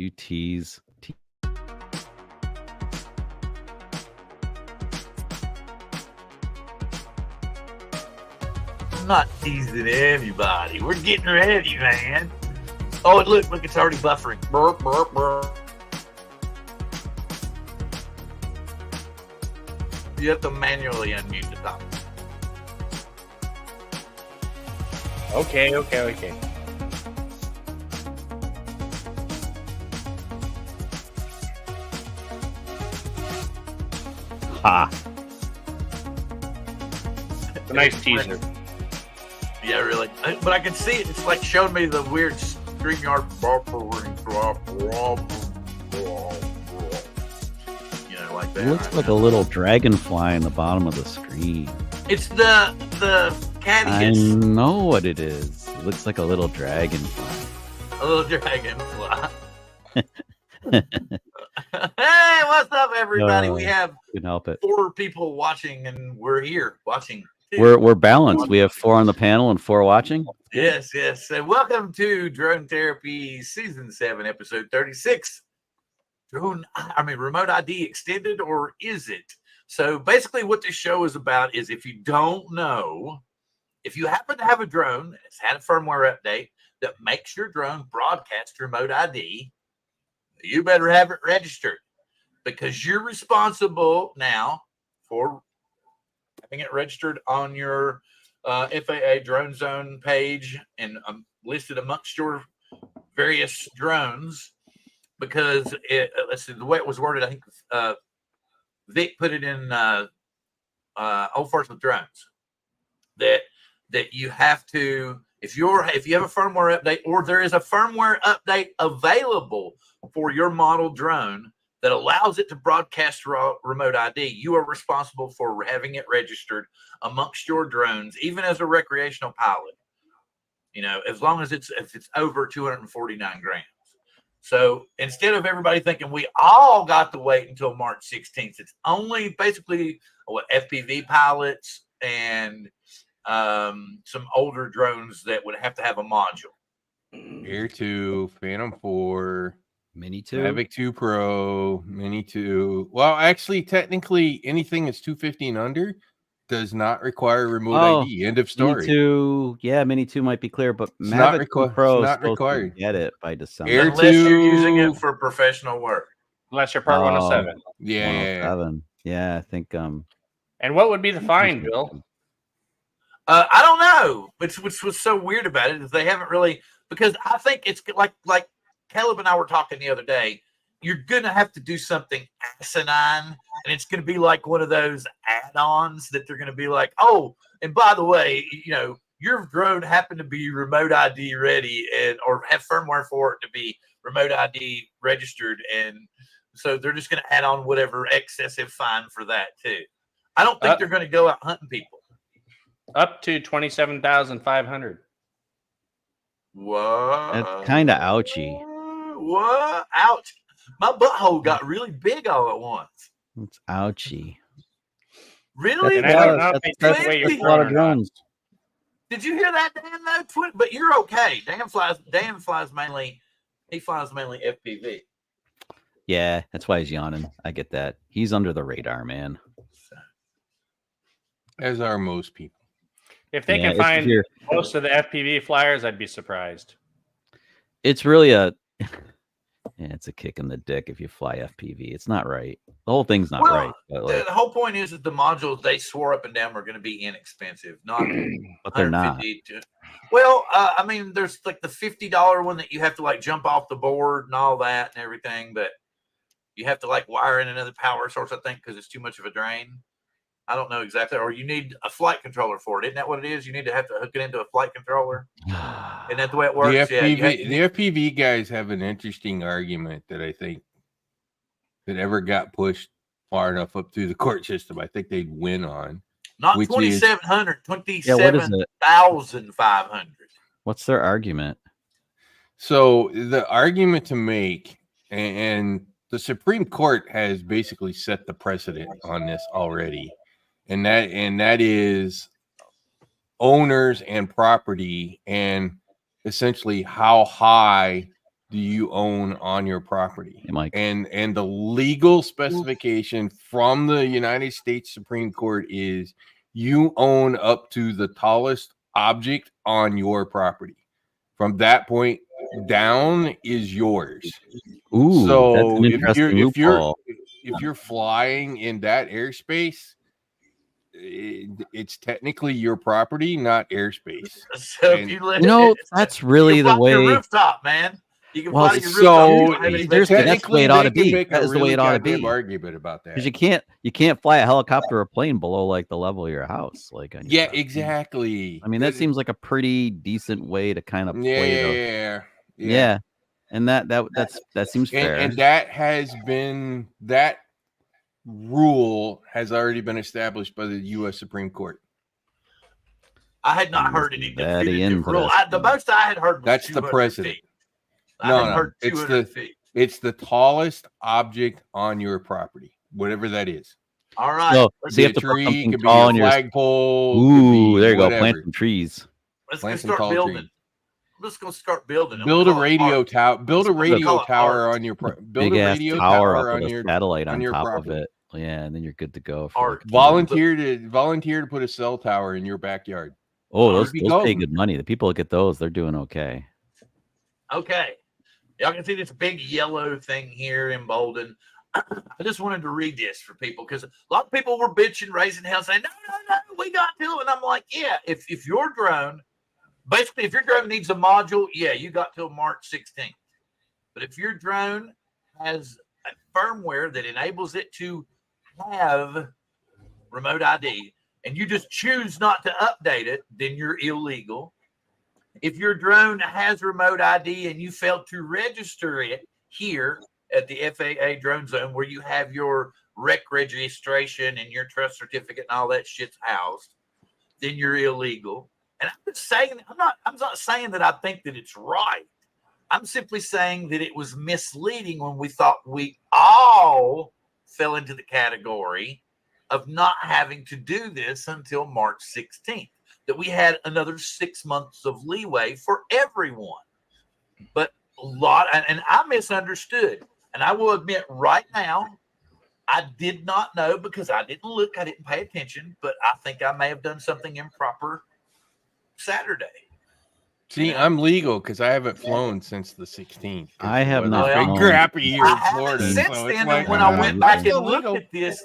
You tease. I'm not teasing anybody. We're getting ready, man. Oh, and look, it's already buffering. Burp, burp, burp. You have to manually unmute the top. Okay. Ha! It's a nice teaser. Yeah, really. But I can see it. It's like showing me the weird StreamYard buffering. You know, like that. It looks like a little dragonfly in the bottom of the screen. It's the caddy. I know what it is. It looks like a little dragonfly. A little dragonfly. Hey, what's up, everybody? We have couldn't help it. 4 people watching, and we're here watching. We're balanced. We have 4 on the panel and 4 watching. Yes. And welcome to Drone Therapy Season 7, Episode 36. Remote ID extended, or is it? So basically what this show is about is, if you don't know, if you happen to have a drone that's had a firmware update that makes your drone broadcast remote ID, you better have it registered, because you're responsible now for having it registered on your FAA Drone Zone page and listed amongst your various drones. Because let's see, the way it was worded, I think Vic put it in Old First with Drones that you have to, if you have a firmware update, or there is a firmware update available for your model drone that allows it to broadcast remote ID, you are responsible for having it registered amongst your drones, even as a recreational pilot. You know, as long as if it's over 249 grams. So instead of everybody thinking we all got to wait until March 16th, it's only basically FPV pilots and some older drones that would have to have a module. Air 2, Phantom 4, Mini 2, Mavic 2 Pro, Mini 2. Well, actually, technically, anything that's 250 and under does not require remote ID. End of story. Mini 2 might be clear, but Mavic 2 Pro is supposed to get it by December. Air Unless 2, you're using it for professional work. Unless you're part 107. Yeah. 107. Yeah, I think. And what would be the fine, Bill? I don't know. Which was so weird about it is they haven't really, because I think it's like Caleb and I were talking the other day. You're going to have to do something asinine, and it's going to be like one of those add-ons that they're going to be like, oh, and by the way, you know, your drone happened to be remote ID ready or have firmware for it to be remote ID registered. And so they're just going to add on whatever excessive fine for that too. I don't think they're going to go out hunting people. Up to 27,500. What? That's kind of ouchy. What? Ouch. My butthole got really big all at once. It's ouchy. Really? And I don't know if they take away your a lot of drones. Did you hear that, Dan? No, but you're okay. Dan flies mainly FPV. Yeah, that's why he's yawning. I get that. He's under the radar, man. As are most people. If they can find most of the FPV flyers, I'd be surprised. It's really it's a kick in the dick if you fly FPV. It's not right. The whole thing's not right. But the whole point is that the modules they swore up and down were going to be inexpensive, not but they're not. There's like the $50 one that you have to like jump off the board and all that and everything, but you have to like wire in another power source, I think, because it's too much of a drain. I don't know exactly. Or you need a flight controller for it. Isn't that what it is? You need to have to hook it into a flight controller. Isn't that the way it works? The FPV guys have an interesting argument that I think that ever got pushed far enough up through the court system, I think they'd win on. Not 2,700, 27,500. What's their argument? So the argument to make, and the Supreme Court has basically set the precedent on this already. And that is owners and property, and essentially how high do you own on your property? Hey, Mike. And the legal specification from the United States Supreme Court is you own up to the tallest object on your property. From that point down is yours. Ooh, So that's an interesting loophole. if you're flying in that airspace, it's technically your property, not airspace. So And- if you live, that's really you the fly to your way. rooftop, man. You can Well, fly to your so rooftop. Seriously, There's that's the way it ought to they can be. make That a is the way really it ought to goddamn be. argument about that. Because you can't fly a helicopter or plane below like the level of your house. Like on your Yeah, property. exactly. I mean, that seems like a pretty decent way to kind of play Yeah. And that seems fair. And that has been that rule has already been established by the U.S. Supreme Court. I had not heard any Very definitive rule. interesting. The most I had heard was That's the 200 precedent. feet. I hadn't No, heard it's 200 feet. It's the tallest object on your property, whatever that is. All right. So let's you Be have a to put tree, something could be tall a on your. flagpole. could Ooh, be there you go. whatever. Plant some trees. let's Plant go some start tall building. trees. I'm just going to start building. Build a I'm gonna call it radio art. tower. Build a Let's radio call it tower art. on your. Build Big a ass radio tower tower up on with your a satellite on on your top property. of it. Yeah, and then you're good to go. Art. Volunteer to put a cell tower in your backyard. Oh, those be pay golden. good money. The people that get those, they're doing okay. Okay. Y'all can see this big yellow thing here emboldened. I just wanted to read this for people because a lot of people were bitching, raising hell, saying, no, we got to. And I'm like, yeah, if your drone, basically, if your drone needs a module, yeah, you got till March 16th. But if your drone has a firmware that enables it to have remote ID and you just choose not to update it, then you're illegal. If your drone has remote ID and you failed to register it here at the FAA drone zone where you have your rec registration and your trust certificate and all that shit's housed, then you're illegal. And I'm just saying, I'm not saying that I think that it's right. I'm simply saying that it was misleading when we thought we all fell into the category of not having to do this until March 16th, that we had another 6 months of leeway for everyone. But and I misunderstood. And I will admit right now, I did not know because I didn't look, I didn't pay attention, but I think I may have done something improper Saturday. See, I'm legal because I haven't flown since the 16th. I have not Been flown. crappy here I in haven't Florida. since so it's then. like, When I went back and still looked legal. at this,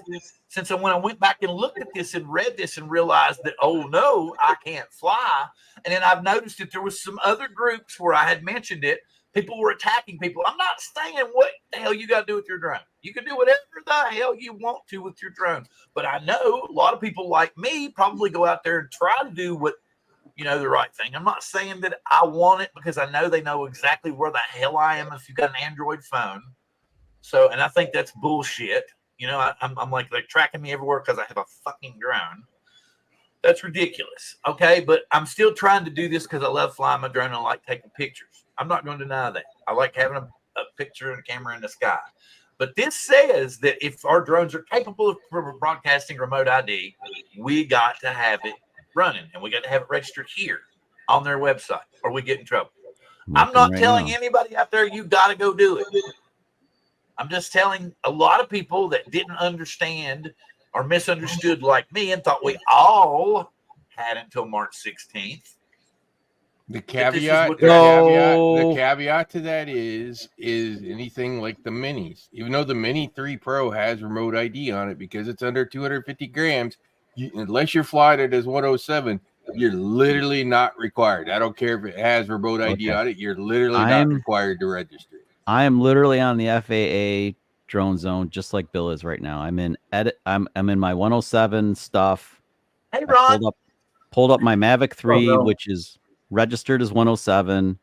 when I went back and looked at this and read this and realized that, oh no, I can't fly. And then I've noticed that there was some other groups where I had mentioned it. People were attacking people. I'm not saying what the hell you got to do with your drone. You can do whatever the hell you want to with your drone. But I know a lot of people like me probably go out there and try to do what, the right thing. I'm not saying that I want it because I know they know exactly where the hell I am if you've got an Android phone. So, and I think that's bullshit. I'm like they're tracking me everywhere because I have a fucking drone. That's ridiculous. Okay, but I'm still trying to do this because I love flying my drone and I like taking pictures. I'm not going to deny that. I like having a picture and a camera in the sky. But this says that if our drones are capable of broadcasting remote ID, we got to have it running and we got to have it registered here on their website or we get in trouble. I'm not telling anybody out there you got to go do it. I'm just telling a lot of people that didn't understand or misunderstood like me and thought we all had until March 16th. The caveat to that is anything like the minis. Even though the Mini 3 Pro has remote ID on it because it's under 250 grams, unless you're flying it as 107, you're literally not required. I don't care if it has remote ID on it. You're literally not required to register. I am literally on the FAA drone zone, just like Bill is right now. I'm in I'm in my 107 stuff. Hey, Ron. Pulled up my Mavic 3, which is registered as 107,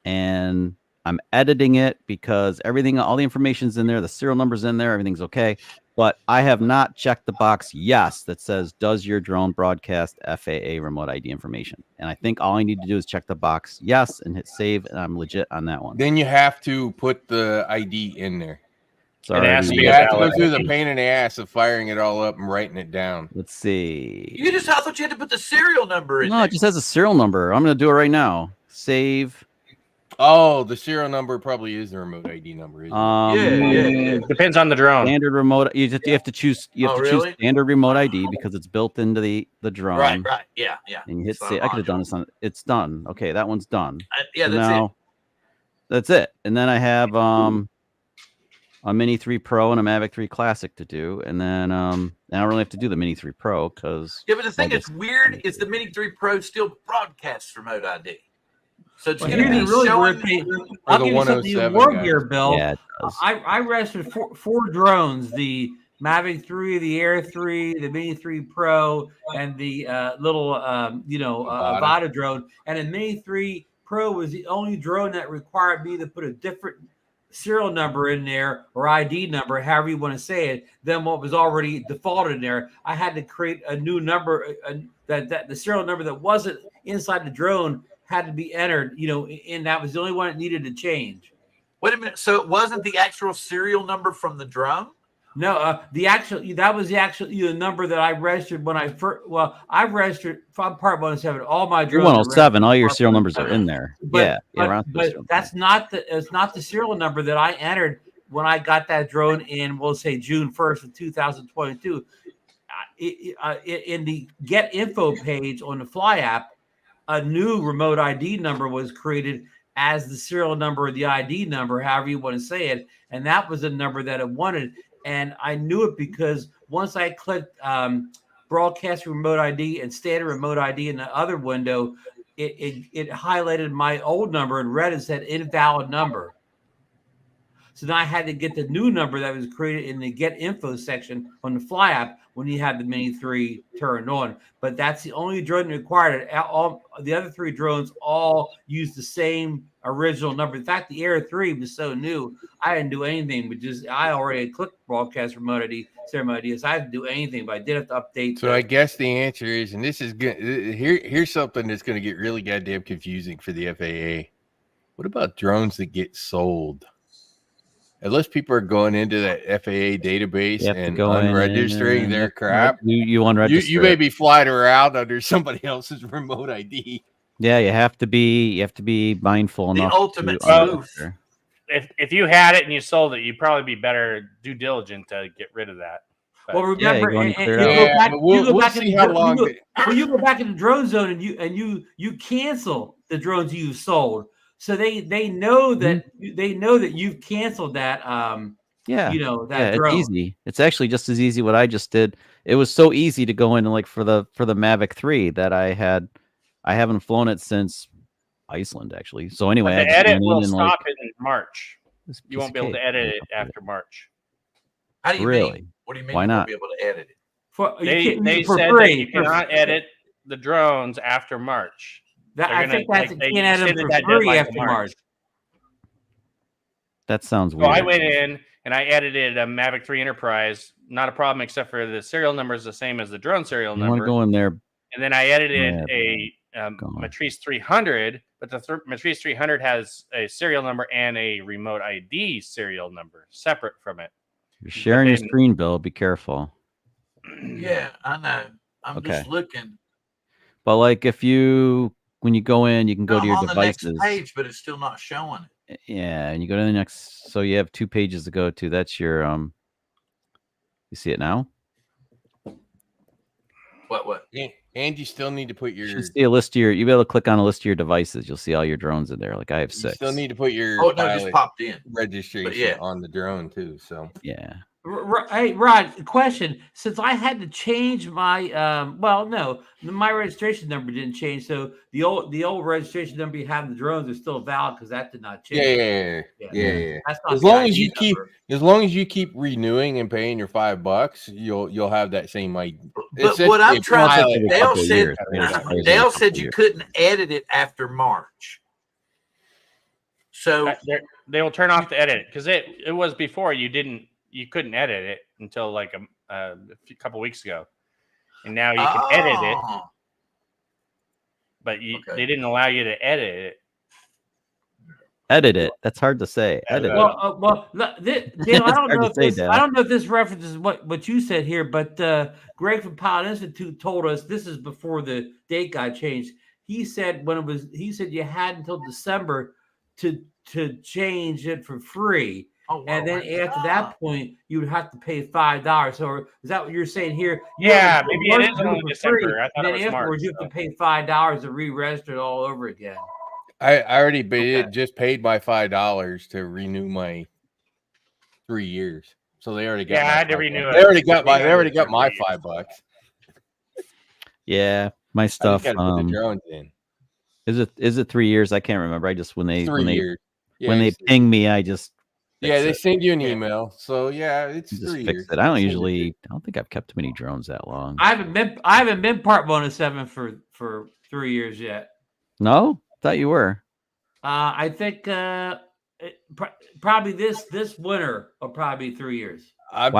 and I'm editing it because all the information's in there, the serial number's in there, everything's okay. But I have not checked the box yes that says, does your drone broadcast FAA remote ID information? And I think all I need to do is check the box yes and hit save, and I'm legit on that one. Then you have to put the ID in there. Sorry. You have to go through the pain in the ass of firing it all up and writing it down. Let's see. I thought you had to put the serial number in there. No, it just has a serial number. I'm going to do it right now. Save. Oh, the serial number probably is the remote ID number. Yeah. Depends on the drone. Standard remote. You have to choose. You have to choose really? standard remote ID because it's built into the drone. Right. Yeah. And you hit It's save. not a I could have done module. this on. It's done. Okay, that one's done. Yeah, So that's now, it. that's it. And then I have a Mini 3 Pro and a Mavic 3 Classic to do, and then I don't really have to do the Mini 3 Pro because Yeah, but the thing that's weird is the Mini 3 Pro still broadcasts remote ID. So it's going to be really showing. I'll give you something even more here, Bill. Yeah, it does. I registered four drones: the Mavic 3, the Air 3, the Mini 3 Pro, and the little Avata drone. And the Mini 3 Pro was the only drone that required me to put a different serial number in there, or ID number, however you want to say it, than what was already defaulted in there. I had to create a new number, that the serial number that wasn't inside the drone had to be entered, and that was the only one that needed to change. Wait a minute. So it wasn't the actual serial number from the drone? No, that was the actual number that I registered when I first. Well, I registered. I'm part 107. All my drones. You're 107. All your serial numbers are in there. But that's not the serial number that I entered when I got that drone in. We'll say June 1st of 2022. In the Get Info page on the Fly app, a new remote ID number was created as the serial number or the ID number, however you want to say it, and that was the number that I wanted. And I knew it because once I clicked broadcast remote ID and standard remote ID in the other window, it highlighted my old number in red and said invalid number. So now I had to get the new number that was created in the Get Info section on the Fly app when you had the Mini 3 turned on. But that's the only drone required it. All the other three drones all use the same original number. In fact, the Air 3 was so new, I didn't do anything, but I already clicked broadcast remote ID, remote ID, so I didn't do anything, but I did have to update. So I guess the answer is, and this is good. Here's something that's going to get really goddamn confusing for the FAA. What about drones that get sold? Unless people are going into that FAA database and unregistering their crap, you unregister. You may be flying around under somebody else's remote ID. Yeah, you have to be mindful enough. The ultimate spoof. If you had it and you sold it, you'd probably be better due diligent to get rid of that. But, well, remember, you go back in the drone zone and you cancel the drones you sold. So they know that you've canceled that. Drone. It's easy. It's actually just as easy what I just did. It was so easy to go in and for the Mavic 3 that I haven't flown it since Iceland actually. So anyway, the edit will stop in March. You won't be able to edit it after March. How do you mean? What do you mean? Why not? Be able to edit They it? said that you cannot edit the drones after March. I think that's you can't edit them for free after March. That sounds weird. So I went in and I edited a Mavic 3 Enterprise. Not a problem, except for the serial number is the same as the drone serial number. You want to go in there. And then I edited a Matrice 300, but the Matrice 300 has a serial number and a remote ID serial number separate from it. You're sharing your screen, Bill. Be careful. Yeah, I know. I'm just looking. But when you go in, you can go to your devices. The next page, but it's still not showing it. Yeah, and you go to the next. So you have 2 pages to go to. That's your You see it now? What? Yeah, and you still need to put your. You see a list of your. You'll be able to click on a list of your devices. You'll see all your drones in there. Like I have 6. You still need to put your. Just popped in registration on the drone too. So yeah. Hey, Rod, question. Since I had to change my my registration number didn't change. So the old registration number you have in the drones is still valid because that did not change. Yeah. As long as you keep renewing and paying your $5, you'll have that same ID. But what I'm trying to Dale said you couldn't edit it after March. So they will turn off the edit because it was before you couldn't edit it until a couple weeks ago, and now you can edit it, but they didn't allow you to edit it. Edit it. That's hard to say. Edit it. Dale, I don't know if this references what you said here, but Greg from Pilot Institute told us this is before the date got changed. He said you had until December to change it for free. Oh, wow. And then after that point, you would have to pay $5. So is that what you're saying here? Yeah, maybe it is only December. I thought and it then was afterwards, March, you have to pay $5 to re-register it all over again. I already just paid my $5 to renew my 3 years. So they already got. Yeah, I had to renew it. They already got my $5. Yeah, my stuff. I just gotta put the drones in. Is it 3 years? I can't remember. I just when they ping me, I just they send you an email. So yeah, it's just 3 fix years. it. I don't think I've kept many drones that long. I haven't been part 107 for 3 years yet. No, thought you were. I think probably this winter will probably be 3 years. I'm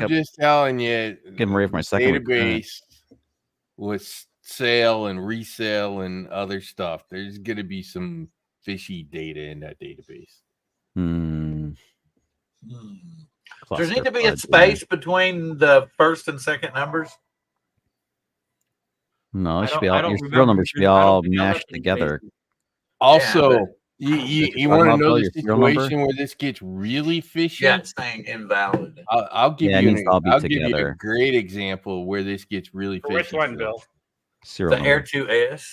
just telling you, getting ready for my second database with sale and resale and other stuff. There's gonna be some fishy data in that database. Does there need to be a space between the first and second numbers? No, it should be all your serial numbers should be all mashed together. Also, you want to know the situation where this gets really fishy? Yeah, it's saying invalid. I'll give you a great example where this gets really fishy. Which one, Bill? Serial the Air 2S.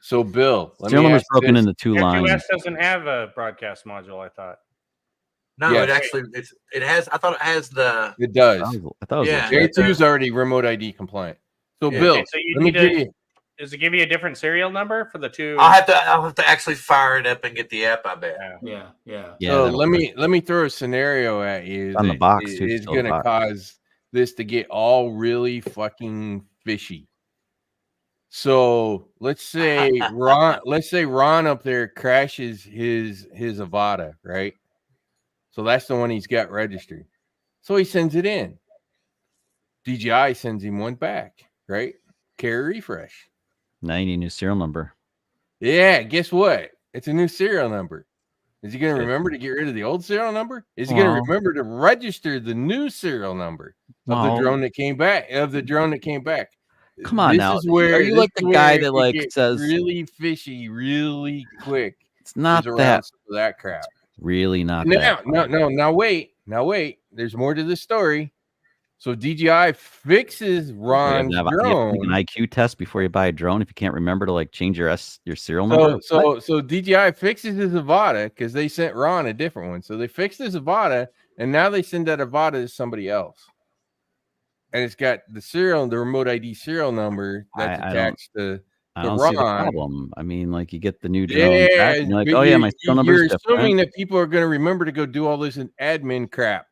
So, Bill, serial number's broken into two lines. Air 2S doesn't have a broadcast module, I thought. No, it actually it has. I thought it has the. It does. I thought it was Air 2 is already remote ID compliant. So, Bill, okay, so let me give you. Does it give you a different serial number for the two? I'll have to actually fire it up and get the app. I bet. Yeah. So let me throw a scenario at you. On the box too. It's going to cause this to get all really fucking fishy. So let's say Ron up there crashes his Avada, right? So that's the one he's got registered. So he sends it in. DJI sends him one back, right? Carrier refresh. Now you need a new serial number. Yeah, guess what? It's a new serial number. Is he going to remember to get rid of the old serial number? Is he going to remember to register the new serial number of the drone that came back? Come on now. Are you like the guy that like says really fishy really quick? It's not that crap. Really not that. No. Now wait. There's more to the story. So DJI fixes Ron's drone. An IQ test before you buy a drone if you can't remember to like change your serial number. So DJI fixes his Avada because they sent Ron a different one. So they fixed his Avada and now they send that Avada to somebody else. And it's got the remote ID serial number that's attached to I don't Ron. see the problem. I mean, like you get the new drone back and you're like, oh yeah, my serial number is different. You're assuming that people are going to remember to go do all this admin crap.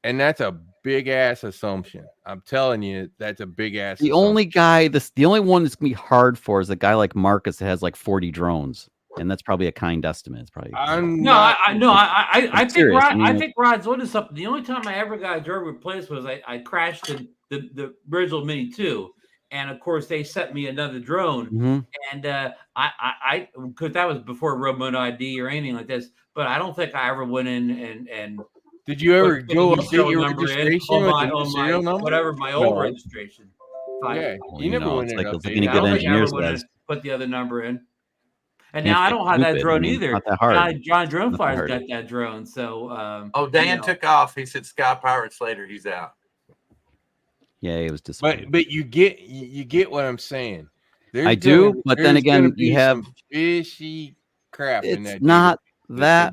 And that's a big ass assumption. I'm telling you, that's a big ass. The only one that's gonna be hard for is a guy like Marcus that has like 40 drones, and that's probably a kind estimate. It's probably I think Rod's onto something. The only time I ever got a drone replaced was I crashed the original Mini 2, and of course they sent me another drone, and I because that was before remote ID or anything like this. But I don't think I ever went in and did you ever go update your registration with the new serial number? Whatever my old registration. Yeah, you never went in. Like any good engineer says. Put the other number in. And now I don't have that drone either. Not that hard. John Dronefly's got that drone. So Dan took off. He said Sky Pirates later. He's out. Yeah, it was disappointing. But you get what I'm saying. I do, but then again, you have fishy crap in that. It's not that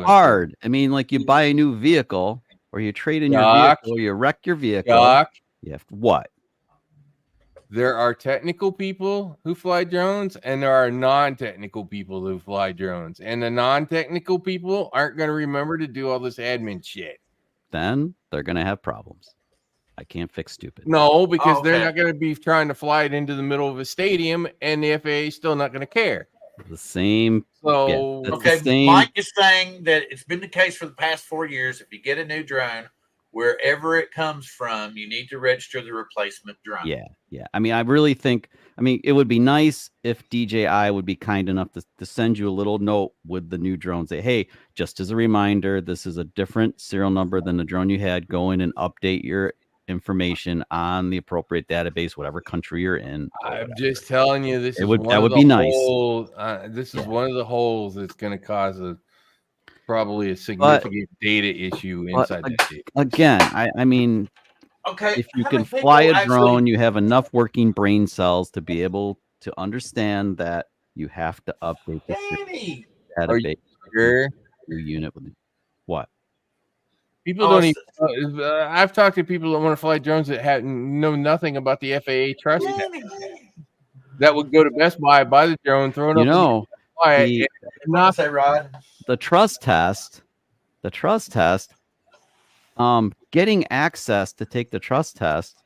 hard. I mean, like you buy a new vehicle or you trade in your vehicle, or you wreck your vehicle. You have what? There are technical people who fly drones and there are non-technical people who fly drones. And the non-technical people aren't going to remember to do all this admin shit. Then they're going to have problems. I can't fix stupid. No, because they're not going to be trying to fly it into the middle of a stadium and the FAA is still not going to care. The same. So, Mike is saying that it's been the case for the past 4 years. If you get a new drone, wherever it comes from, you need to register the replacement drone. Yeah. I mean, I really think, it would be nice if DJI would be kind enough to send you a little note with the new drone. Say, hey, just as a reminder, this is a different serial number than the drone you had. Go in and update your information on the appropriate database, whatever country you're in. I'm just telling you, this It is would- one that of would the be nice. holes. This is one of the holes that's going to cause probably a significant data issue inside that data. Again, I mean, Okay. if you how can many people fly a actually- drone, you have enough working brain cells to be able to understand that you have to update the Danny. database. Sure. Your unit with what? People don't even. I've talked to people that want to fly drones that know nothing about the FAA trust test. That would go to Best Buy, buy the drone, throw it up, fly it, and not say, Rod. The trust test. Getting access to take the trust test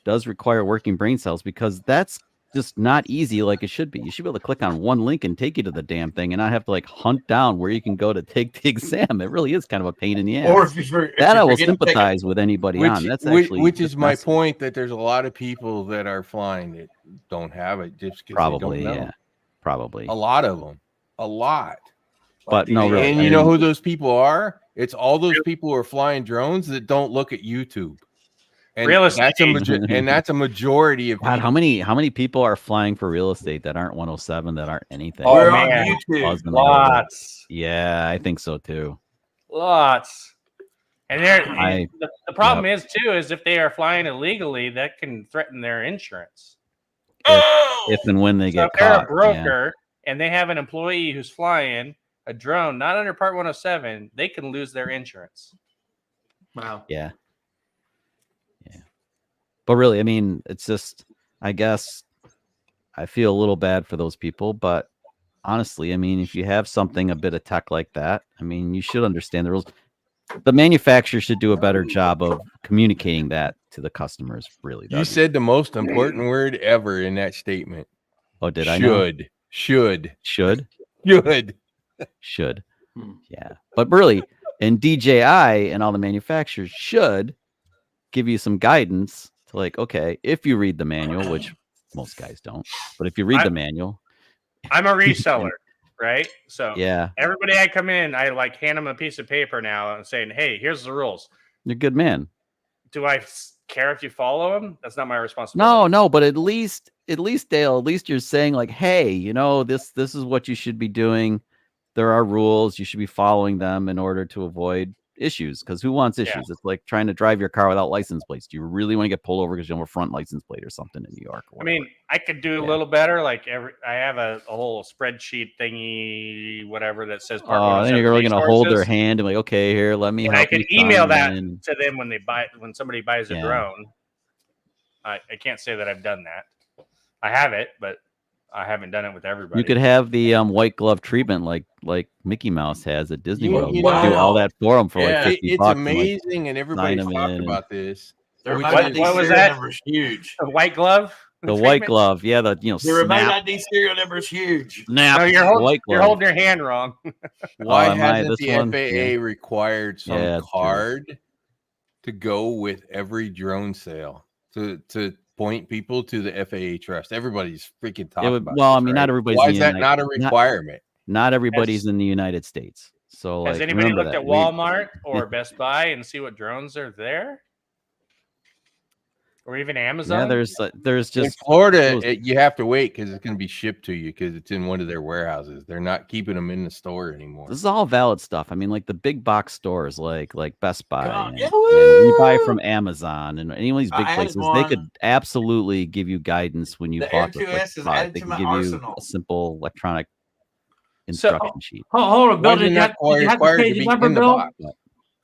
does require working brain cells because that's just not easy like it should be. You should be able to click on one link and take you to the damn thing and not have to like hunt down where you can go to take the exam. It really is kind of a pain in the ass. Or if I will sympathize with anybody on. That's actually which is my point, that there's a lot of people that are flying that don't have it just because probably, they don't know. yeah, probably a lot of them, a lot. But no, really, and you know who those people are? It's all those people who are flying drones that don't look at YouTube. And real estate. That's a majority of God, people. how many people are flying for real estate that aren't 107, that aren't anything? Oh, We're man. on YouTube. Lots. Yeah, I think so too. Lots. And the problem is too, is if they are flying illegally, that can threaten their insurance. If and when they get if they're caught. a broker and they have an employee who's flying a drone not under Part 107, they can lose their insurance. Wow. Yeah. But really, I mean, it's just, I guess I feel a little bad for those people, but honestly, I mean, if you have a bit of tech like that, I mean, you should understand the rules. The manufacturer should do a better job of communicating that to the customers. Really, you said the most important word ever in that statement. Oh, did I? Should. Yeah, but really, and DJI and all the manufacturers should give you some guidance to like, okay, if you read the manual, which most guys don't, but if you read the manual, I'm a reseller. Right. So yeah, everybody I come in, I like hand them a piece of paper now and saying, hey, here's the rules. You're a good man. Do I care if you follow them? That's not my responsibility. No, but at least Dale, at least you're saying like, hey, you know, this is what you should be doing. There are rules. You should be following them in order to avoid issues. Because who wants issues? Yeah. It's like trying to drive your car without license plates. Do you really want to get pulled over because you don't have a front license plate or something in New York? I mean, I could do a little better. Like I have a whole spreadsheet thingy, whatever that says. Oh, then you're really going to hold their hand and like, okay, here, let me. And I can email that to them when somebody buys a drone. I can't say that I've done that. I have it, but I haven't done it with everybody. You could have the white glove treatment like Mickey Mouse has at Disney World. You do all that for them for like $50. It's amazing, and everybody's talked about this. What was that? Huge. The white glove. The white glove, yeah. The the remote ID serial number is huge. Snap. No, you're holding your hand wrong. Why hasn't the FAA required some card to go with every drone sale to point people to the FAA trust? Everybody's freaking talking about. Well, this, I mean, not everybody's. Why is that not a requirement? Not everybody's in the United States. So, has anybody looked at Walmart or Best Buy and see what drones are there? Or even Amazon? Yeah, there's just in Florida, you have to wait because it's going to be shipped to you because it's in one of their warehouses. They're not keeping them in the store anymore. This is all valid stuff. I mean, like the big box stores, like Best Buy, and you buy from Amazon, and any of these big places, they could absolutely give you guidance when you bought the product. They can give you a simple electronic instruction sheet. Hold on, Bill. Did you have to change the number, Bill?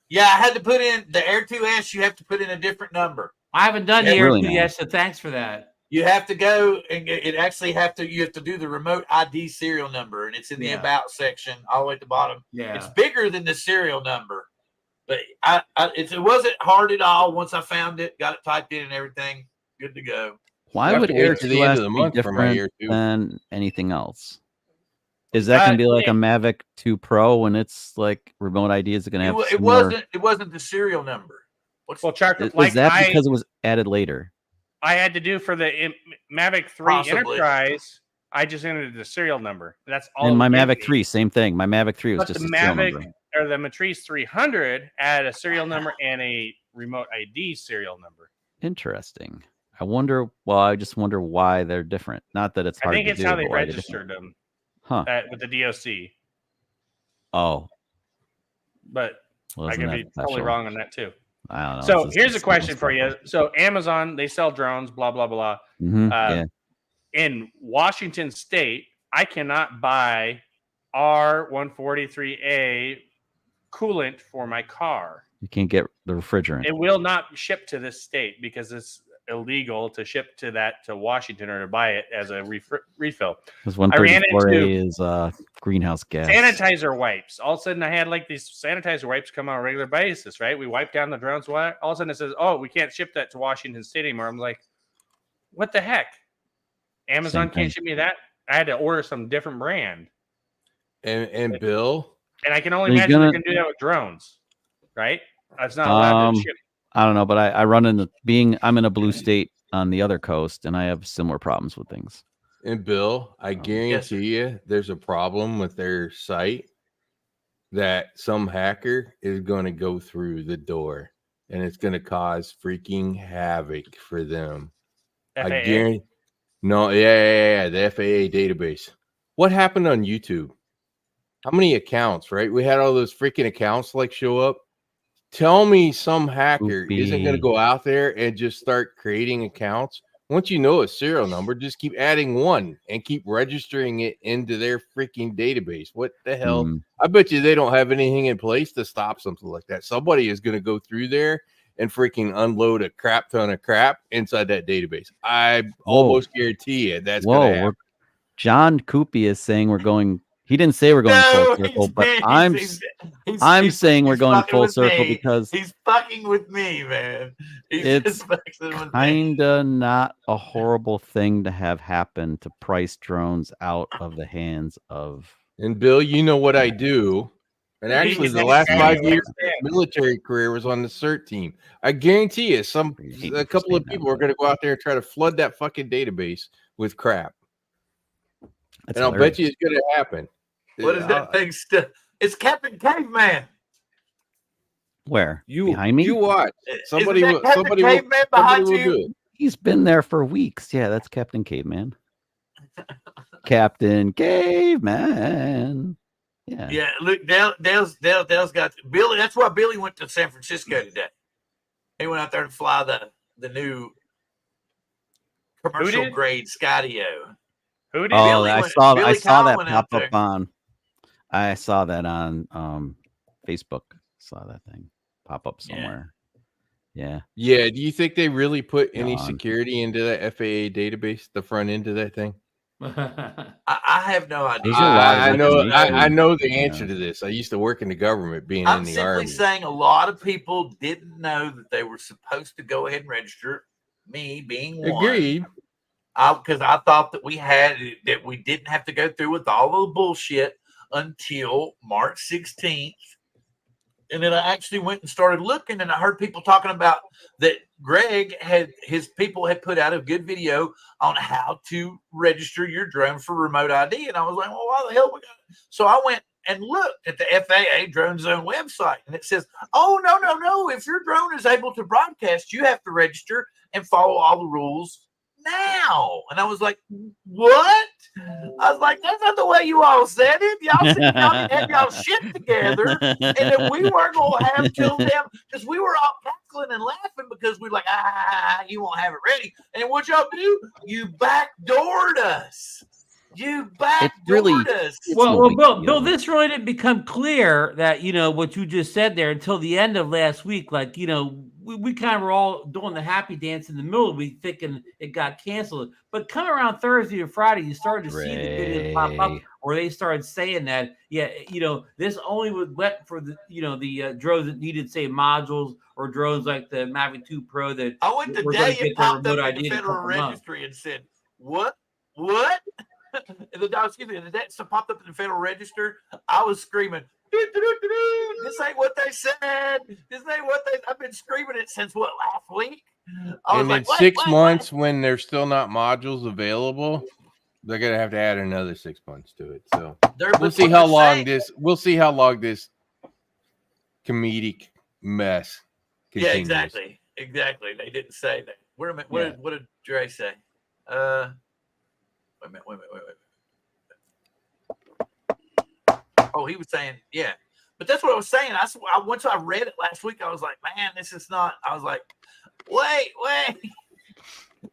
Yeah, I had to put in the Air 2S. You have to put in a different number. I haven't done the Air 2S, so thanks for that. You have to go and you have to do the remote ID serial number, and it's in the about section all the way at the bottom. Yeah, it's bigger than the serial number, but it wasn't hard at all. Once I found it, got it typed in and everything, good to go. Why would Air 2S be different than anything else? Is that going to be like a Mavic 2 Pro when it's like remote ID? Is it going to have? It wasn't the serial number. Was that because it was added later? I had to do for the Mavic 3 Enterprise. I just entered the serial number. That's all. And my Mavic 3, same thing. My Mavic 3 was just the a serial number. Or the Matrice 300 added a serial number and a remote ID serial number. Interesting. I just wonder why they're different. Not that it's I hard think to it's do, how they but why they're registered different. them Huh. with the DOC. Oh. But I could be totally wrong on that too. I don't know. So here's a question for you. So Amazon, they sell drones, blah, blah, blah. Yeah. In Washington State, I cannot buy R143A coolant for my car. You can't get the refrigerant. It will not ship to this state because it's illegal to ship to Washington or to buy it as a refill. Because 134A is greenhouse gas. Sanitizer wipes. All of a sudden, I had like these sanitizer wipes come on a regular basis, right? We wipe down the drones. All of a sudden, it says, "Oh, we can't ship that to Washington State anymore." I'm like, "What the heck? Amazon can't ship me that?" I had to order some different brand. And Bill, and I can only imagine they're going to do that with drones, right? It's not allowed to ship. I don't know, but I run into I'm in a blue state on the other coast, and I have similar problems with things. And Bill, I guarantee you there's a problem with their site that some hacker is going to go through the door, and it's going to cause freaking havoc for them. FAA? I guarantee. No, yeah, the FAA database. What happened on YouTube? How many accounts, right? We had all those freaking accounts like show up. Tell me some hacker isn't going to go out there and just start creating accounts. Once you know a serial number, just keep adding one and keep registering it into their freaking database. What the hell? I bet you they don't have anything in place to stop something like that. Somebody is going to go through there and freaking unload a crap ton of crap inside that database. I almost guarantee you that's going to happen. John Coopy is saying we're going. He didn't say we're going full circle, but I'm saying we're going full circle because he's fucking with me, man. It's kind of not a horrible thing to have happen to price drones out of the hands of. And Bill, you know what I do. And actually, the last 5 years of military career was on the CERT team. I guarantee you, a couple of people are going to go out there and try to flood that fucking database with crap. That's and I'll bet you it's going to happen. What is that thing? It's Captain Caveman. Where? Behind me? You watch. Somebody will do it. He's been there for weeks. Yeah, that's Captain Caveman. Captain Caveman. Yeah. Yeah. Look, Dale's got Billy. That's why Billy went to San Francisco today. He went out there to fly the new commercial grade Skydio. Who did? Oh, I saw that pop up on. I saw that on Facebook. Saw that thing pop up somewhere. Yeah. Yeah. Do you think they really put any security into that FAA database, the front end of that thing? I have no idea. I know the answer to this. I used to work in the government, being in the Army. I'm simply saying a lot of people didn't know that they were supposed to go ahead and register. Me being one. Agreed. Because I thought that we didn't have to go through with all the bullshit until March 16th. And then I actually went and started looking, and I heard people talking about that Greg his people had put out a good video on how to register your drone for remote ID. And I was like, well, why the hell we got it? So I went and looked at the FAA Drone Zone website, and it says, oh, no. If your drone is able to broadcast, you have to register and follow all the rules now. And I was like, what? I was like, that's not the way you all said it. Y'all said y'all had y'all shit together, and then we weren't going to have till them, because we were all cackling and laughing because we were like, you won't have it ready. And what y'all do? You backdoored us. You backdoored us. Well, Bill, this really didn't become clear that, what you just said there until the end of last week. Like, we kind of were all doing the happy dance in the middle of the week thinking it got canceled. But coming around Thursday or Friday, you started to see the videos pop up where they started saying that, this only was went for the, the drones that needed, say, modules or drones like the Mavic 2 Pro that I went the day it popped up in the Federal Registry and said, what? And the day it popped up in the Federal Register, I was screaming, this ain't what they said. I've been screaming it since last week? And in 6 months, when there's still not modules available, they're gonna have to add another 6 months to it. So we'll see how long this comedic mess Yeah, continuous. exactly. They didn't say that. Wait a minute. What did Dre say? Wait a minute. Oh, he was saying, yeah. But that's what I was saying. Once I read it last week, I was like, man, this is not. I was like, wait.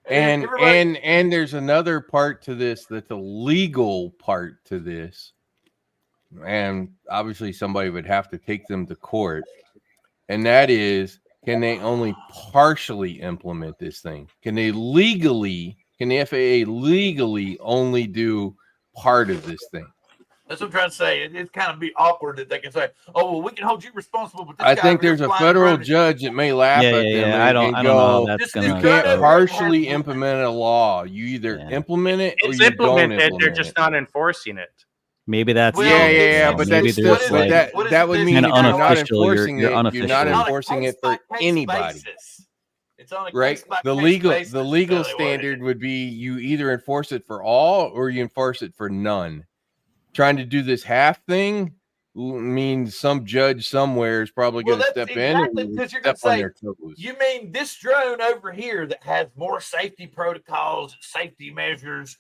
And there's another part to this that's a legal part to this. And obviously somebody would have to take them to court. And that is, can they only partially implement this thing? Can the FAA legally only do part of this thing? That's what I'm trying to say. It's kind of be awkward that they can say, "Oh, well, we can hold you responsible." But this I guy think over here there's a flying federal around judge that may laugh at them I don't and know how go, that's This you gonna. can't gun over partially has- implement a law. You either Yeah. implement it or It's you don't implemented. implement They're just it. not enforcing it. Maybe that's Well, But maybe that's still there's what is like it- what is that it would this mean kinda if you're not unofficial, you're enforcing it, you're not unofficial. on a enforcing it for case-by-case anybody. basis. It's on a Right? case-by-case The legal basis, the legal is really what it standard is. would be you either enforce it for all or you enforce it for none. Trying to do this half thing means some judge somewhere is probably Well, going to that's step in exactly and because you're going step to on say, their toes. you mean this drone over here that has more safety protocols, safety measures,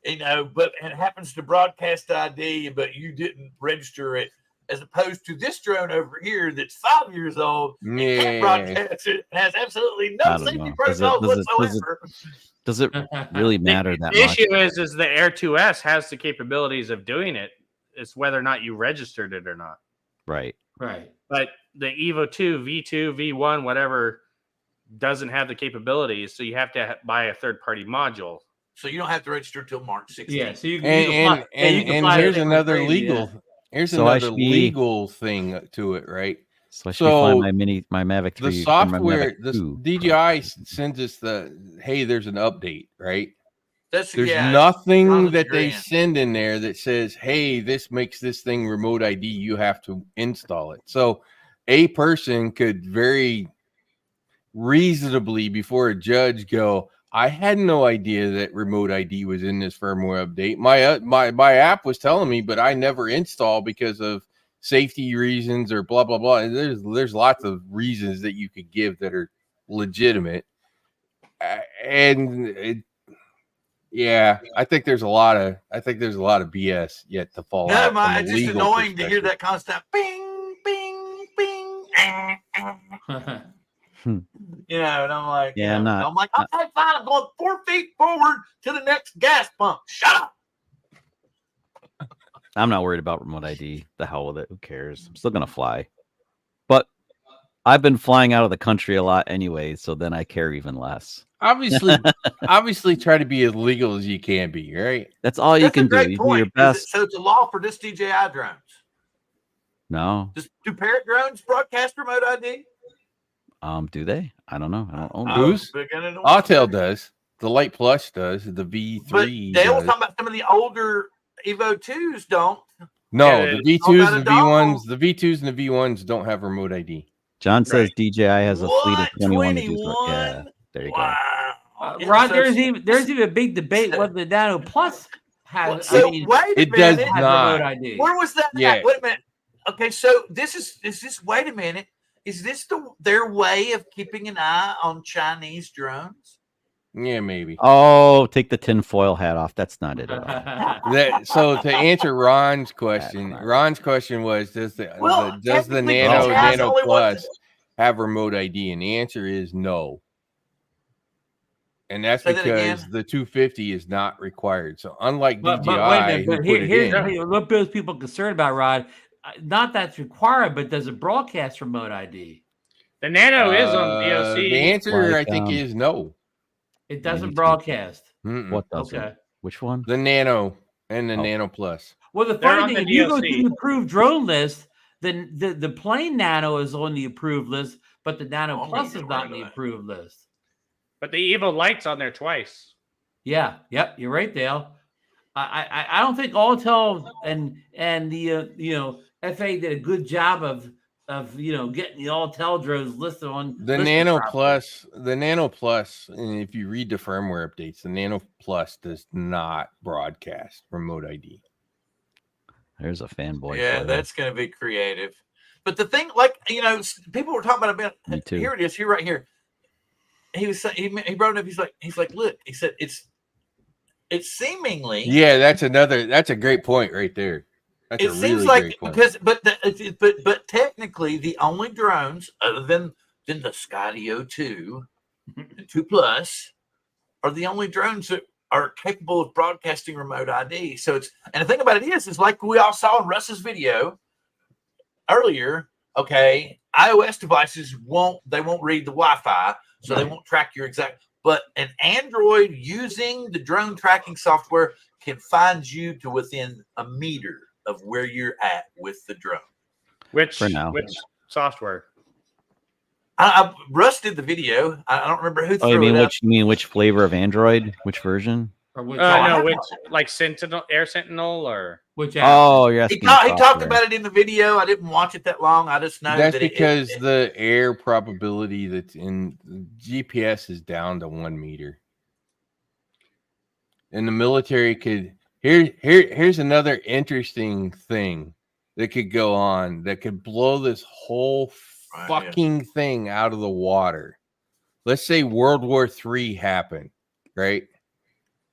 but and it happens to broadcast ID, but you didn't register it, as opposed to this drone over here that's 5 years old and can't broadcast it, and has absolutely I no don't safety know. protocols whatsoever. Does it really matter that The much? issue is the Air 2S has the capabilities of doing it. It's whether or not you registered it or not. Right. Right. But the Evo 2, V2, V1, whatever, doesn't have the capabilities. So you have to buy a third-party module. So you don't have to register until March 16th. Yeah. So you And here's another legal legal thing to it, right? So I should be flying my Mavic 3. The or my software, Mavic the 2. DJI sends us hey, there's an update, right? There's Nothing that they send in there that says, hey, this makes this thing remote ID. You have to install it. So a person could very reasonably before a judge go, I had no idea that remote ID was in this firmware update. My app was telling me, but I never installed because of safety reasons or blah blah blah. And there's lots of reasons that you could give that are legitimate. Yeah, I think there's a lot of BS yet to fall out. It's just annoying to hear that constant bing, bing, bing. And I'm like, yeah, I'm like, okay, fine. I'm going 4 feet forward to the next gas pump. Shut up. I'm not worried about remote ID. The hell with it. Who cares? I'm still gonna fly. But I've been flying out of the country a lot anyway, so then I care even less. Obviously try to be as legal as you can be, right? That's all you can do. You do your best. So it's a law for this DJI drones. No. Do Parrot drones broadcast remote ID? Do they? I don't know. I don't own Who's? Autel does. The Light Plus does. The V3. But Dale was talking about some of the older Evo 2s don't. No, the V2s and the V1s. The V2s and the V1s don't have remote ID. John says DJI has a fleet of 21 that do so. Yeah, there you go. Ron, there's even a big debate whether the Nano Plus has. Wait a minute. Does not. Remote ID. Where was that? Yeah. Wait a minute. Okay, so is this? Wait a minute. Is this their way of keeping an eye on Chinese drones? Yeah, maybe. Oh, take the tinfoil hat off. That's not it at all. So to answer Ron's question was, does the Nano Plus have remote ID? And the answer is no. And that's because the 250 is not required. So unlike DJI, wait a minute, here's what those people concerned about, Rod. Not that's required, but does it broadcast remote ID? The Nano is on DOC. The answer, I think, is no. It doesn't broadcast. What doesn't? Okay. Which one? The Nano and the Nano Plus. Well, the funny thing, if you go to the approved drone list, then the plain Nano is on the approved list, but the Nano Plus is not on the approved list. But the Evo Light's on there twice. Yeah. Yep. You're right, Dale. I don't think Autel and the FA did a good job of getting the Autel drones listed on the Nano Plus. The Nano Plus, and if you read the firmware updates, the Nano Plus does not broadcast remote ID. There's a fanboy. Yeah, that's going to be creative. But the thing, like, you know, people were talking about Me too. here it is, here right here. He was saying, he brought it up. He's like, look, he said it's seemingly, Yeah, that's a great point right there. That's it a seems really like great point. because but technically the only drones other than the Skydio 2 and 2 Plus are the only drones that are capable of broadcasting remote ID. So it's, and the thing about it is like we all saw in Russ's video earlier. Okay, iOS devices won't read the Wi-Fi, so they won't track your exact. But an Android using the drone tracking software can find you to within a meter of where you're at with the drone. Which For now. which software? Russ did the video. I don't remember who Oh, you threw mean it up. which flavor of Android? Which version? Or which, No, which like Air Sentinel or which app? Oh, you're He asking talked software. about it in the video. I didn't watch it that long. I just know That's that because the air probability that's in GPS is down to 1 meter. And the military could here's another interesting thing that could go on that could blow this whole fucking thing out of the water. Let's say World War III happened, right?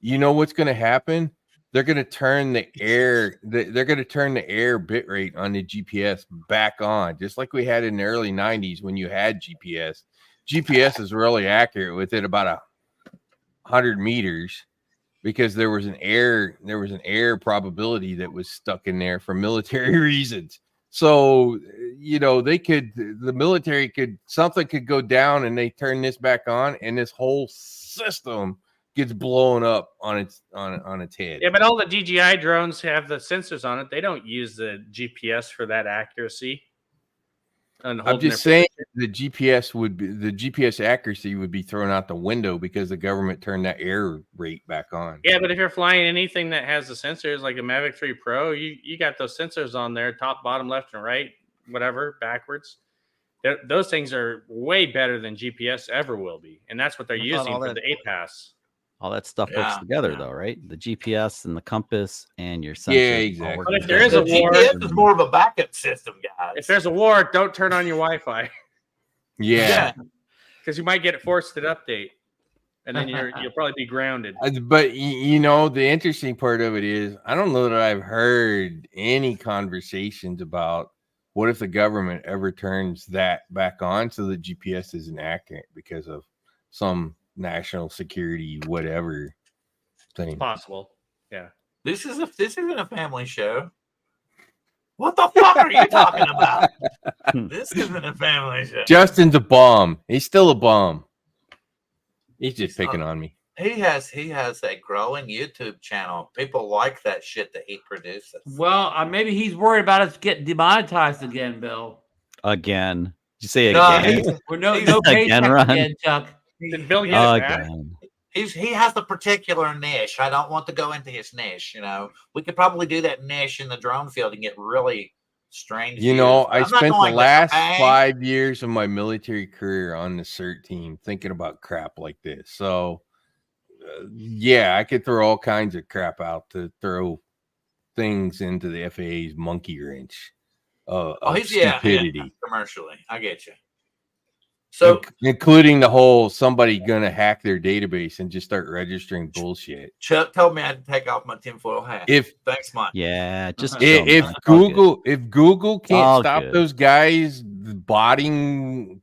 You know what's going to happen? They're going to turn the air. They're going to turn the air bit rate on the GPS back on, just like we had in the early '90s when you had GPS. GPS is really accurate within about 100 meters because there was an air probability that was stuck in there for military reasons. So you know the military something could go down and they turn this back on and this whole system gets blown up on its head. Yeah, but all the DJI drones have the sensors on it. They don't use the GPS for that accuracy. I'm just saying the GPS accuracy would be thrown out the window because the government turned that air rate back on. Yeah, but if you're flying anything that has the sensors like a Mavic 3 Pro, you got those sensors on there, top, bottom, left, and right, whatever, backwards. Those things are way better than GPS ever will be, and that's what they're using for the APAS. All that stuff works together, though, right? The GPS and the compass and your sensors. Yeah, exactly. But if there is a war, GPS is more of a backup system, guys. If there's a war, don't turn on your Wi-Fi. Yeah, because you might get it forced to update, and then you'll probably be grounded. But you know, the interesting part of it is, I don't know that I've heard any conversations about what if the government ever turns that back on so that GPS isn't accurate because of some national security whatever thing. It's possible. Yeah. This isn't a family show. What the fuck are you talking about? This isn't a family show. Justin's a bum. He's still a bum. He's just picking on me. He has a growing YouTube channel. People like that shit that he produces. Well, maybe he's worried about us getting demonetized again, Bill. Again. Did you say again? No paycheck again, Chuck. Did Bill get it back? Again. He has the particular niche. I don't want to go into his niche. You know, we could probably do that niche in the drone field and get really strange. You know, I spent the last 5 years of my military career on the CERT team thinking about crap like this. So, yeah, I could throw all kinds of crap out to throw things into the FAA's monkey wrench of stupidity. Commercially, I get you. So, including the whole somebody gonna hack their database and just start registering bullshit. Chuck told me I had to take off my tinfoil hat. Thanks, Mike. Yeah, just if Google can't stop those guys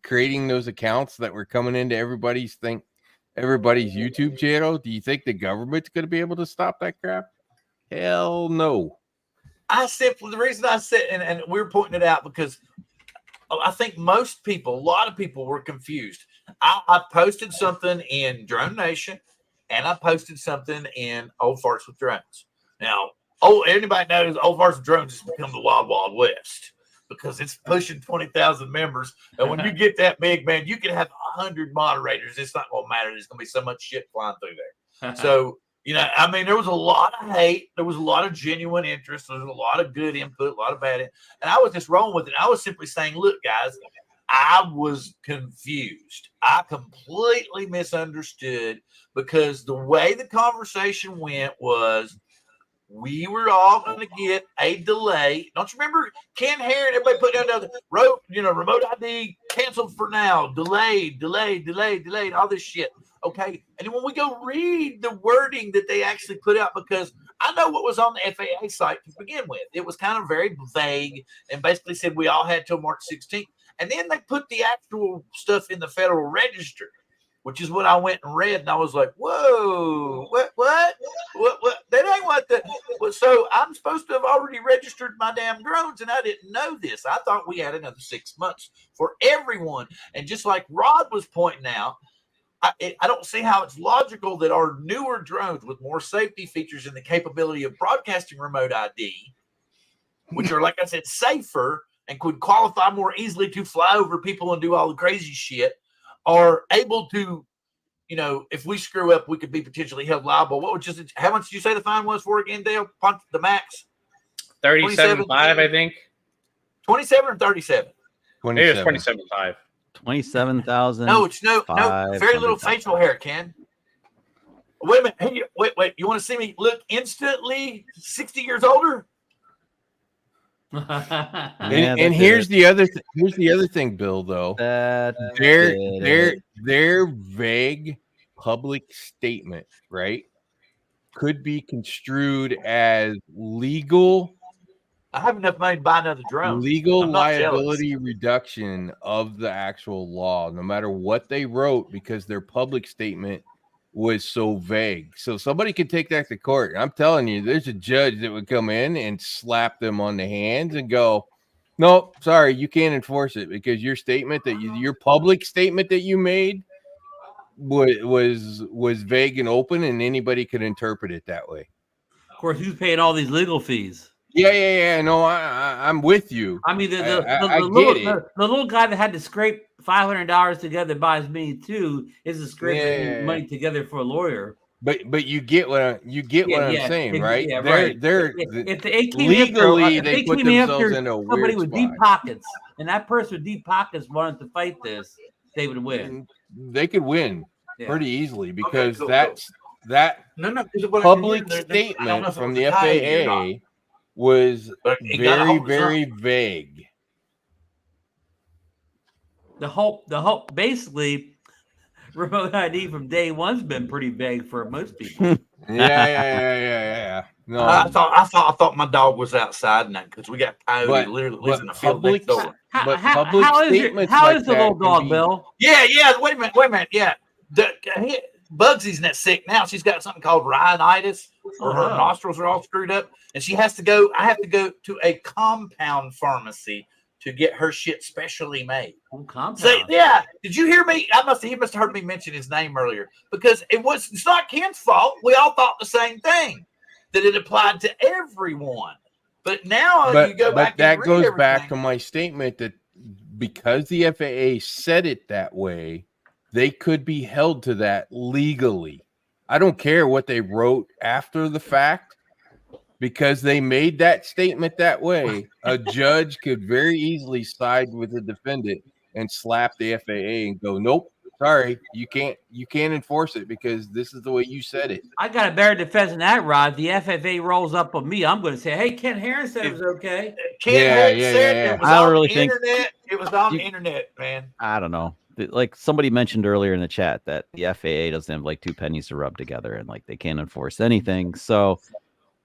creating those accounts that were coming into everybody's YouTube channel, do you think the government's gonna be able to stop that crap? Hell no. The reason I said, and we're pointing it out because I think a lot of people were confused. I posted something in Drone Nation and I posted something in Old Farts with Drones. Now, anybody knows Old Farts with Drones has become the Wild Wild West because it's pushing 20,000 members. And when you get that big, man, you can have 100 moderators. It's not going to matter. There's going to be so much shit flying through there. So, you know, I mean, there was a lot of hate. There was a lot of genuine interest. There was a lot of good input, a lot of bad. And I was just rolling with it. I was simply saying, look, guys, I was confused. I completely misunderstood because the way the conversation went was we were all going to get a delay. Don't you remember Ken Herron? Everybody put down the wrote, remote ID canceled for now, delayed, all this shit. Okay. And then when we go read the wording that they actually put out, because I know what was on the FAA site to begin with. It was kind of very vague and basically said we all had till March 16th. And then they put the actual stuff in the Federal Register, which is what I went and read. And I was like, whoa, what? That ain't what the. So I'm supposed to have already registered my damn drones, and I didn't know this. I thought we had another 6 months for everyone. And just like Rod was pointing out, I don't see how it's logical that our newer drones with more safety features and the capability of broadcasting remote ID, which are, like I said, safer and could qualify more easily to fly over people and do all the crazy shit, are able to, if we screw up, we could be potentially held liable. How much did you say the fine was for again, Dale? The max? 37.5, I think. 27 or 37? It was 27.5. 27,000. No, it's no, very little facial hair, Ken. Wait a minute. Hey, wait. You want to see me look instantly 60 years older? And here's the other thing, Bill, though. Their vague public statement, right, could be construed as legal. I have enough money to buy another drone. Legal liability reduction of the actual law, no matter what they wrote, because their public statement was so vague. So somebody could take that to court. I'm telling you, there's a judge that would come in and slap them on the hands and go, "No, sorry, you can't enforce it because your statement your public statement that you made was vague and open, and anybody could interpret it that way." Of course, who's paying all these legal fees? Yeah. No, I'm with you. I mean, the little guy that had to scrape $500 together buys me too is scraping money together for a lawyer. But you get what I'm saying, right? Yeah, they're if the legally they put themselves in a weird somebody with spot. deep pockets, and that person with deep pockets wanted to fight this, they would win. They could win pretty easily because that public public statement from the FAA was very vague. The whole basically remote ID from day one's been pretty vague for most people. Yeah. No, I thought my dog was outside and that because we got coyote literally in the field next door. How is the little dog, Bill? Yeah. Wait a minute. Yeah, Bugsy's not sick now. She's got something called rhinitis, or her nostrils are all screwed up, and she has to go. I have to go to a compound pharmacy to get her shit specially made. Compound. So, yeah, did you hear me? He must have heard me mention his name earlier because it's not Ken's fault. We all thought the same thing, that it applied to everyone. But now you go back. But that goes back to my statement that because the FAA said it that way, they could be held to that legally. I don't care what they wrote after the fact, because they made that statement that way. A judge could very easily side with the defendant and slap the FAA and go, "Nope, sorry, you can't enforce it because this is the way you said it." I got a better defense than that, Rod. The FAA rolls up on me. I'm going to say, "Hey, Ken Herron said it was okay." Ken said it was I don't on really the think internet. It was on the internet, man. I don't know. Like somebody mentioned earlier in the chat that the FAA doesn't have like two pennies to rub together and like they can't enforce anything. So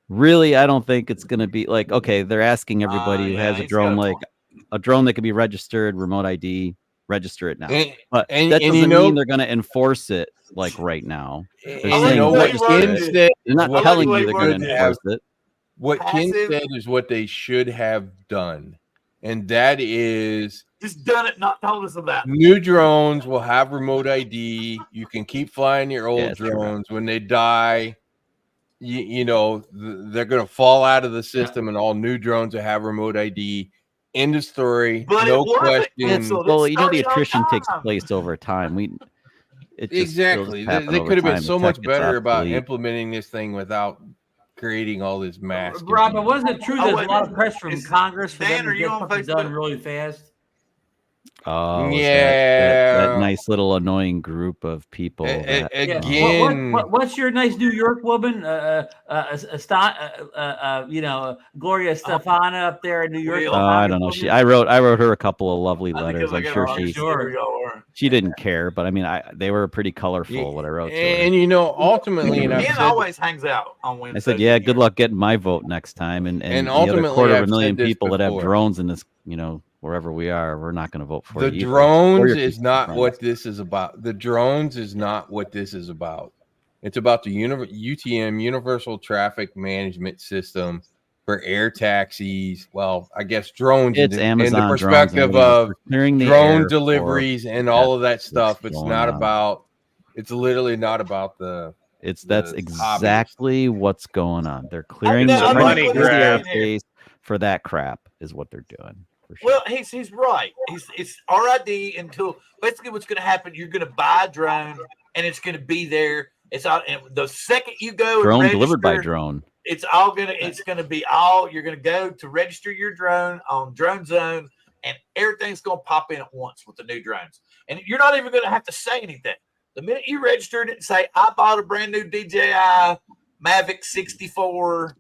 really, I don't think it's going to be like, okay, they're asking everybody who has a drone, like a drone that can be registered, remote ID, register it now. But that doesn't mean they're going to enforce it like right now. They're saying they're not telling you they're going to enforce it. What Ken said is what they should have done. And that is just done it, not told us about. New drones will have remote ID. You can keep flying your old drones. When they die, they're going to fall out of the system, and all new drones will have remote ID. End of story. But no question. Well, the attrition takes place over time. Exactly. They could have been so much better about implementing this thing without creating all this mass. Rob, but wasn't it true there's a lot of pressure from Congress for them to get something done really fast? Oh, that nice nice little annoying group of people. That, Again, what's your nice New York woman? Gloria Stefana up there in New York. I don't know. I wrote her a couple of lovely letters. I'm sure she didn't care, but I mean, they were pretty colorful. What I wrote to her. And ultimately, and Ken always hangs out on Wednesday. I said, yeah, good luck getting my vote next time. And the other 250,000 people that have drones in this, wherever we are, we're not going to vote for the drones is not what this is about. The drones is not what this is about. It's about the UTM, Universal Traffic Management System, for air taxis. Well, I guess drones in the perspective of drone deliveries and all of that stuff. It's not about. It's literally not about the. That's exactly what's going on. They're clearing the airspace for that crap. Is what they're doing. For sure. Well, he's right. It's RID until basically what's going to happen. You're going to buy a drone and it's going to be there. It's out. And the second you go drone delivered by drone. It's going to be you're going to go to register your drone on Drone Zone, and everything's going to pop in at once with the new drones. And you're not even going to have to say anything. The minute you registered it and say, I bought a brand new DJI Mavic 64,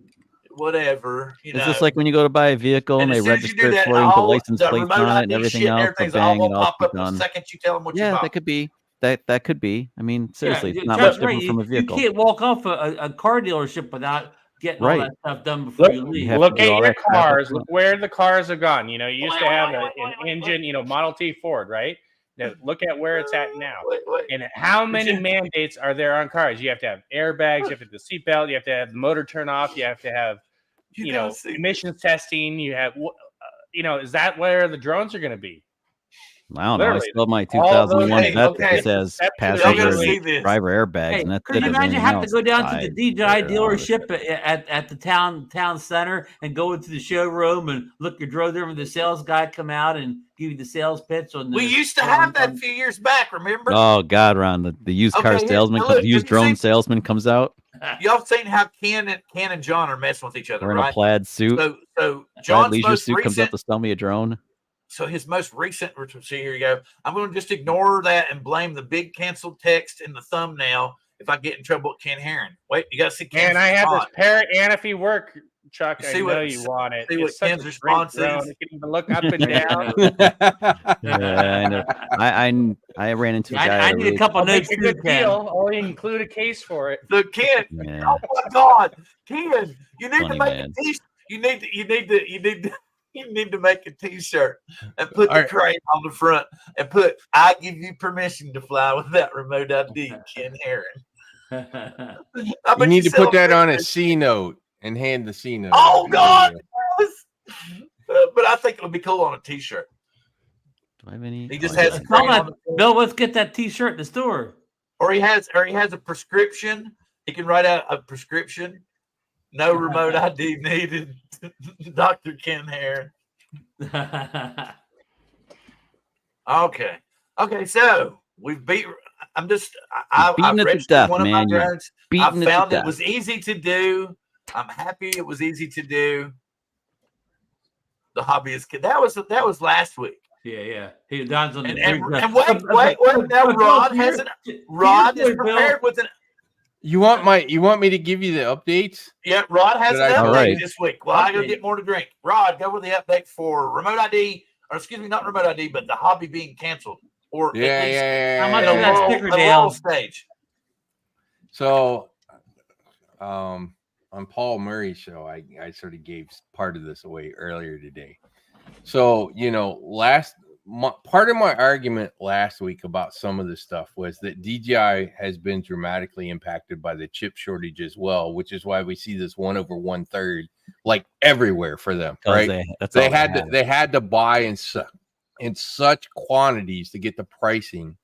whatever. Is this like when you go to buy a vehicle and they register it for you, put license plates on it and everything else? All will pop up the second you tell them what you bought. That could be. That could be. I mean, seriously, it's not much different from a vehicle. You can't walk off a car dealership without getting all that stuff done before you leave. Look at your cars. Look where the cars have gone. You used to have an engine, Model T Ford, right? Now look at where it's at now. And how many mandates are there on cars? You have to have airbags, you have to have the seatbelt, you have to have the motor turn off, you have to have, emissions testing. You have, is that where the drones are going to be? I don't know. I still have my 2001 Vet that says passenger driver airbags. And that's could you imagine having to go down to the DJI dealership at the town center and go into the showroom and look your drone there, and the sales guy come out and give you the sales pitch on the. We used to have that a few years back. Remember? Oh God, Ron, the used car salesman, the used drone salesman comes out. Y'all seen how Ken and John are messing with each other, right? In a plaid suit. So John's leisure suit comes up to sell me a drone. So his most recent, see, here you go. I'm going to just ignore that and blame the big canceled text in the thumbnail if I get in trouble with Ken Herron. Wait, you got to see Ken's And I have this parrot Anaphy work, Chuck. I know you want it. See what Ken's response is. It can even look up and down. Yeah, I know. I ran into a guy. I need a couple notes. A good deal. I'll include a case for it. So Ken, oh my God, Ken, you need to make a t-shirt. You need to make a t-shirt and put the crane on the front and put, I give you permission to fly without remote ID, Ken Herron. You need to put that on a C note and hand the C note. Oh God. But I think it would be cool on a t-shirt. Do I have any? He just has Bill, let's get that t-shirt in the store. Or he has a prescription. He can write out a prescription. No remote ID needed. Dr. Ken Herron. Okay. So we've beat. I registered one of my drones. I found it was easy to do. I'm happy it was easy to do. The hobbyist kid. That was last week. Yeah. He Don's on the and wait. Now Rod is prepared with an. You want me to give you the updates? Yeah, Rod has an update this week. Well, I gotta get more to drink. Rod, go with the update for remote ID, or excuse me, not remote ID, but the hobby being canceled. Or how much of that sticker down stage. So on Paul Murray's show, I sort of gave part of this away earlier today. So, part of my argument last week about some of this stuff was that DJI has been dramatically impacted by the chip shortage as well, which is why we see this 1/1/3 like everywhere for them, right? They had to buy in such quantities to get the pricing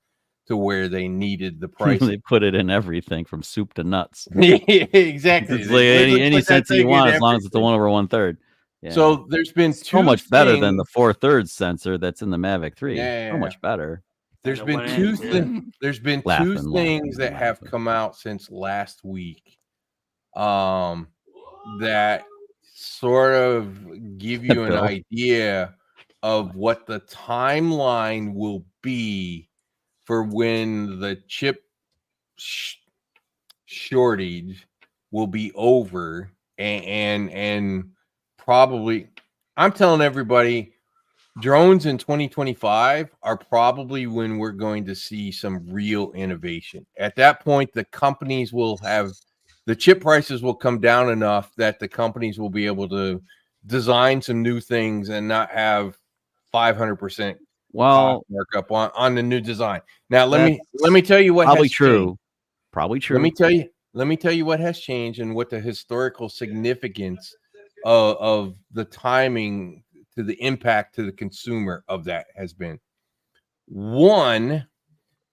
to where they needed the price. They put it in everything from soup to nuts. Exactly. It's like any sensor you want, as long as it's the 1/1/3. Yeah. So there's been so much better than the 4/3 sensor that's in the Mavic 3. So much better. There's been two things that have come out since last week that sort of give you an idea of what the timeline will be for when the chip shortage will be over, and probably, I'm telling everybody, drones in 2025 are probably when we're going to see some real innovation. At that point, the companies will have, the chip prices will come down enough that the companies will be able to design some new things and not have 500% Well, markup on the new design. Now, let me tell you what probably has true. changed. Probably true. Let me tell you what has changed and what the historical significance of the timing to the impact to the consumer of that has been. One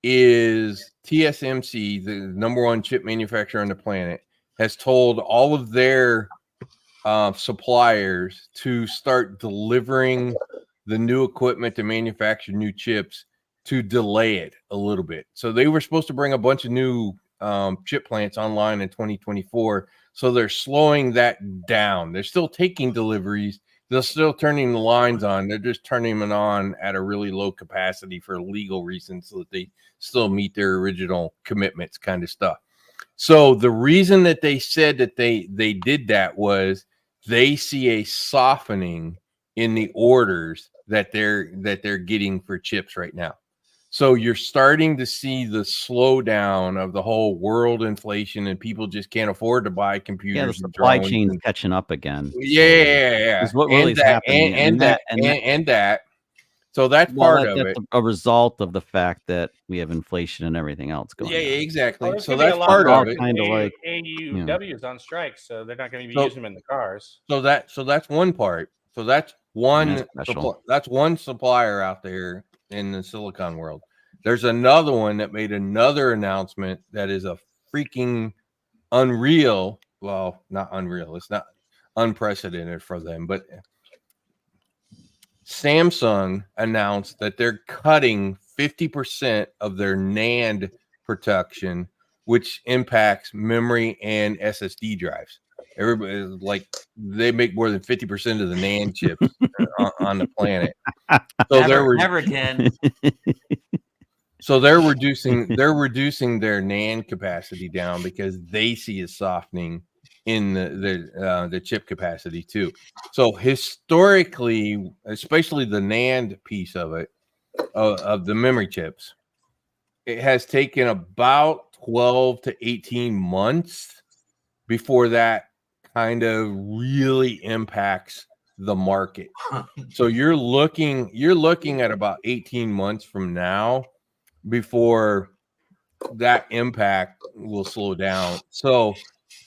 is TSMC, the number one chip manufacturer on the planet, has told all of their suppliers to start delivering the new equipment to manufacture new chips, to delay it a little bit. So they were supposed to bring a bunch of new chip plants online in 2024. So they're slowing that down. They're still taking deliveries. They're still turning the lines on. They're just turning them on at a really low capacity for legal reasons so that they still meet their original commitments, kind of stuff. So the reason that they said that they did that was they see a softening in the orders that they're getting for chips right now. So you're starting to see the slowdown of the whole world inflation, and people just can't afford to buy computers. Yeah, the supply chain's catching up again. Yeah. Is what really is happening, and that. So that's part of it. A result of the fact that we have inflation and everything else going on. Yeah, exactly. Well, so that's part of it. Kind of like AUW's on strike, so they're not going to be using them in the cars. So that's one part. So that's one. That's one supplier out there in the silicon world. There's another one that made another announcement that is a freaking unreal. Well, not unreal. It's not unprecedented for them, but Samsung announced that they're cutting 50% of their NAND production, which impacts memory and SSD drives. Everybody, like, they make more than 50% of the NAND chips on the planet. So never again. So they're reducing their NAND capacity down because they see a softening in the chip capacity too. So historically, especially the NAND piece of it, of the memory chips, it has taken about 12 to 18 months before that kind of really impacts the market. So you're looking at about 18 months from now before that impact will slow down. So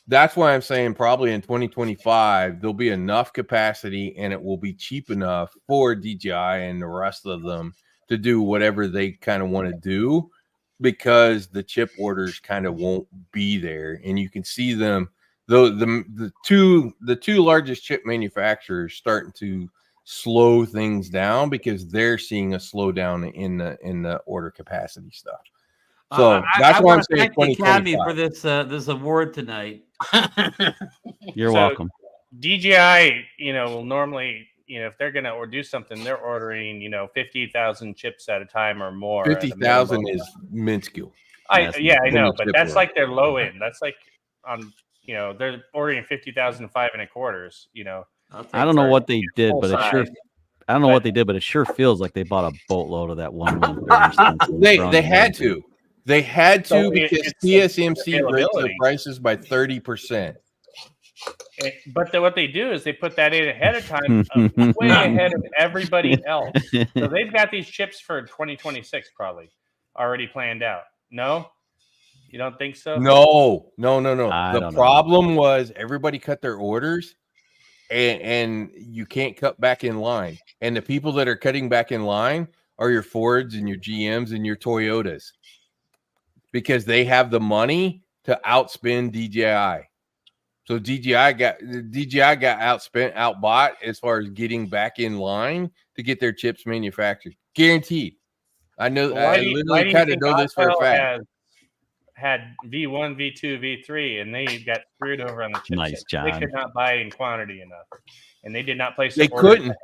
that's why I'm saying probably in 2025 there'll be enough capacity and it will be cheap enough for DJI and the rest of them to do whatever they kind of want to do, because the chip orders kind of won't be there. And you can see them, the two largest chip manufacturers starting to slow things down because they're seeing a slowdown in the order capacity stuff. So that's why I'm saying 2025. Academy for this award tonight. You're welcome. DJI, will normally, if they're going to do something, they're ordering, 50,000 chips at a time or more. 50,000 is minuscule. I know, but that's like their low end. That's like on, they're ordering 50,000 5.25. I don't know what they did, but I don't know what they did, but it sure feels like they bought a boatload of that 1/1. They had to. They had to because TSMC raised the prices by 30%. But what they do is they put that in ahead of time, way ahead of everybody else. So they've got these chips for 2026 probably already planned out. No? You don't think so? No. The problem was everybody cut their orders, and you can't cut back in line. And the people that are cutting back in line are your Fords and your GMs and your Toyotas, because they have the money to outspend DJI. So DJI got outbought as far as getting back in line to get their chips manufactured. Guaranteed. I know. I literally kind of know this for a fact. Had V1, V2, V3, and they got screwed over on the chip. Nice, John. They could not buy in quantity enough, and they did not place. They couldn't,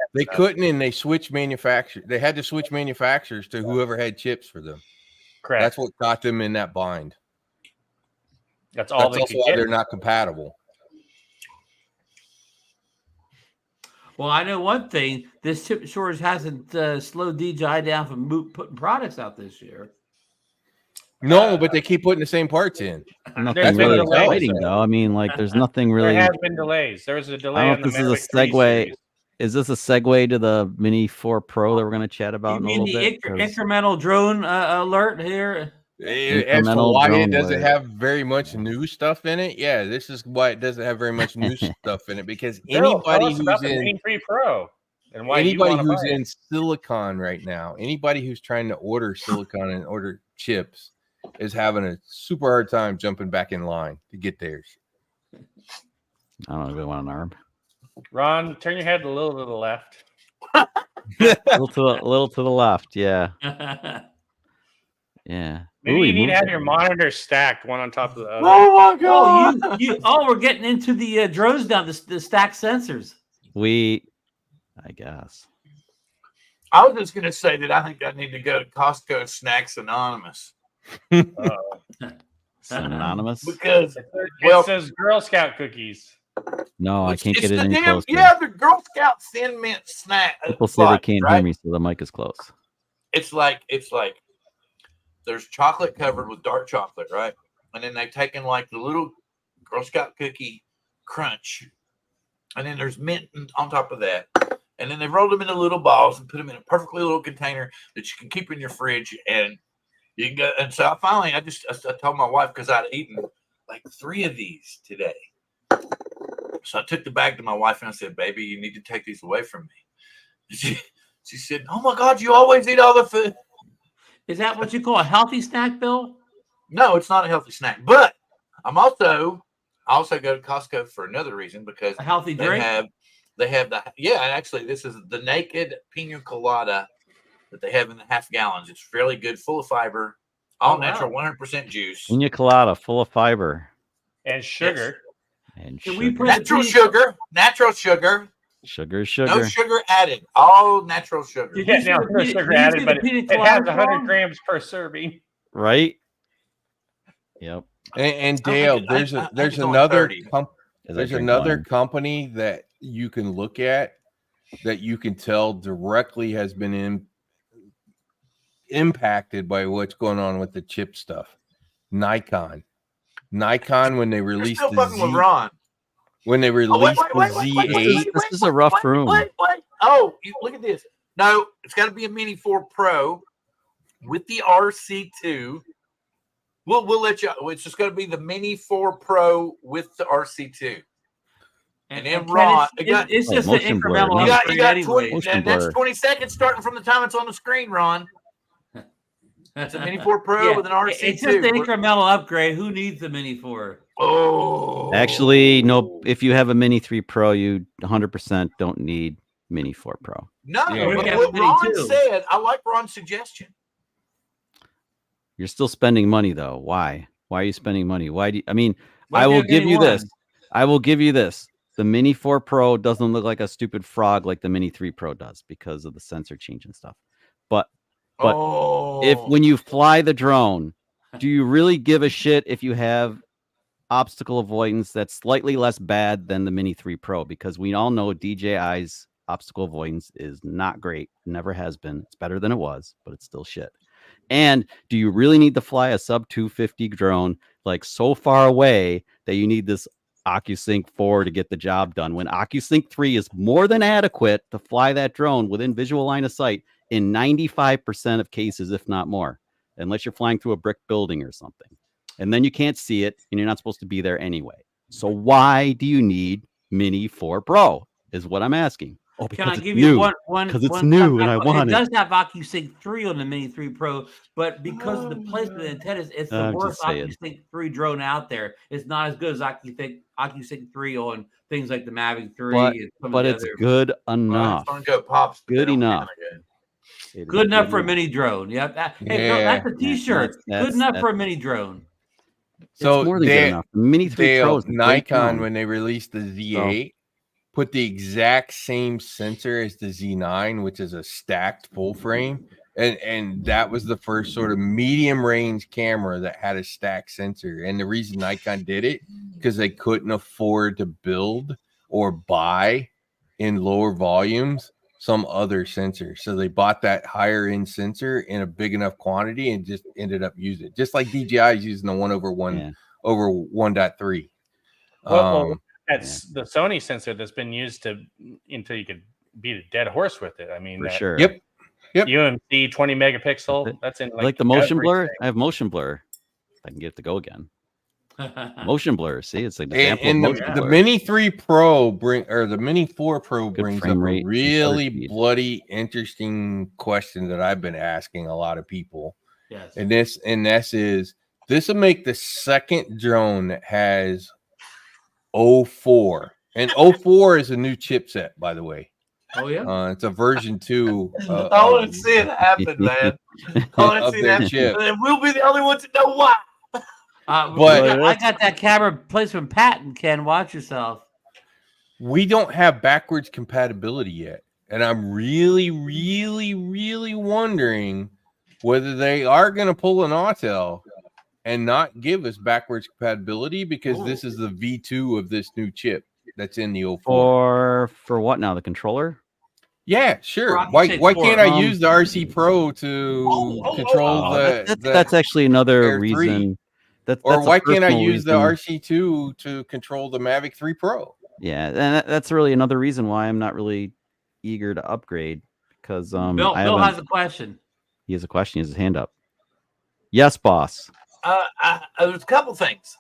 and they switched manufacturers. They had to switch manufacturers to whoever had chips for them. Correct. That's what got them in that bind. That's all they also could why get. they're not compatible. Well, I know one thing. This chip shortage hasn't slowed DJI down from putting products out this year. No, but they keep putting the same parts in. Nothing really exciting, though. I mean, like, there's nothing really. There has been delays. There was a delay. I don't know if this is a segue. Is this a segue to the Mini 4 Pro that we're going to chat about in a little bit? Incremental drone alert here? As for why it doesn't have very much new stuff in it, yeah, this is why it doesn't have very much new stuff in it, because anybody who's in Mini 3 Pro and why anybody who's in silicon right now, anybody who's trying to order silicon and order chips is having a super hard time jumping back in line to get theirs. I don't really want an arm. Ron, turn your head a little to the left. a little to the left, yeah. Yeah. Maybe you need to have your monitor stacked one on top of the other. Oh my god! We're getting into the drones now. The stacked sensors. I guess. I was just gonna say that I think I need to go to Costco Snacks Anonymous. Anonymous? Because it says Girl Scout cookies. No, I can't get it any closer. Yeah, the Girl Scout Thin Mint snack. People say they can't hear me, so the mic is close. It's like there's chocolate covered with dark chocolate, right? And then they've taken like the little Girl Scout cookie crunch, and then there's mint on top of that. And then they rolled them into little balls and put them in a perfectly little container that you can keep in your fridge. And you can go. And so I told my wife, because I'd eaten like 3 of these today. So I took the bag to my wife and I said, "Baby, you need to take these away from me." She said, "Oh my God, you always eat all the food." Is that what you call a healthy snack, Bill? No, it's not a healthy snack. But I also go to Costco for another reason, because a healthy drink. They have actually this is the Naked Pina Colada that they have in the half gallons. It's fairly good, full of fiber, all natural, 100% juice. Pina Colada, full of fiber and sugar. Yes. And sugar. Natural sugar. Sugar. No sugar added. All natural sugar. No sugar added, but it has 100 grams per serving. Right? Yep. And Dale, there's another company that you can look at that you can tell directly has been impacted by what's going on with the chip stuff. Nikon, when they released the Z8. This is a rough room. Wait. Oh, look at this. No, it's got to be a Mini 4 Pro with the RC2. We'll let you. It's just going to be the Mini 4 Pro with the RC2. And then Ron, it's just an incremental. You got 20. That's 20 seconds starting from the time it's on the screen, Ron. That's a Mini 4 Pro with an RC2. It's just an incremental upgrade. Who needs the Mini 4? Oh, actually, no. If you have a Mini 3 Pro, you 100% don't need Mini 4 Pro. No, but what Ron said, I like Ron's suggestion. You're still spending money, though. Why? Why are you spending money? Why do you, I mean, I will give you this. The Mini 4 Pro doesn't look like a stupid frog like the Mini 3 Pro does because of the sensor change and stuff. But when you fly the drone, do you really give a shit if you have obstacle avoidance that's slightly less bad than the Mini 3 Pro? Because we all know DJI's obstacle avoidance is not great. Never has been. It's better than it was, but it's still shit. And do you really need to fly a sub 250 drone like so far away that you need this OcuSync 4 to get the job done, when OcuSync 3 is more than adequate to fly that drone within visual line of sight in 95% of cases, if not more, unless you're flying through a brick building or something. And then you can't see it, and you're not supposed to be there anyway. So why do you need Mini 4 Pro is what I'm asking. Oh, because can I give you one? Because it's new and I want it. It does have OcuSync 3 on the Mini 3 Pro, but because of the placement of the antennas, it's the worst OcuSync 3 drone out there. It's not as good as OcuSync 3 on things like the Mavic 3. But it's good enough. Good enough. Good enough for a mini drone. Yep. That's a T-shirt. Good enough for a mini drone. So it's more than good enough. Mini 3 Pro. Nikon, when they released the Z8, put the exact same sensor as the Z9, which is a stacked full frame, And that was the first sort of medium range camera that had a stack sensor. And the reason Nikon did it because they couldn't afford to build or buy in lower volumes some other sensor. So they bought that higher end sensor in a big enough quantity and just ended up using it. Just like DJI is using the 1/1 over 1.3. Well, that's the Sony sensor that's been used until you could beat a dead horse with it. I mean, for sure. Yep. UMC 20 megapixel. That's in like the motion blur. everything. I have motion blur. I can get it to go again. Motion blur. See, it's like and the Mini 3 Pro the Mini 4 Pro brings up a really bloody interesting question that I've been asking a lot of people. Yes. And this will make the second drone that has 04. And 04 is a new chipset, by the way. Oh yeah, it's a version 2. I want to see it happen, man. I want to see that happen. And we'll be the only ones to know why. But I got that camera placement patent. Ken, watch yourself. We don't have backwards compatibility yet, and I'm really, really, really wondering whether they are going to pull an Autel and not give us backwards compatibility because this is the V2 of this new chip that's in the 04. For what now? The controller? Yeah, sure. Why can't I use the RC Pro to control that's actually another reason. Why can't I use the RC2 to control the Mavic 3 Pro? Yeah, and that's really another reason why I'm not really eager to upgrade because Bill has a question. He has a question. He has his hand up. Yes, boss. There's a couple things.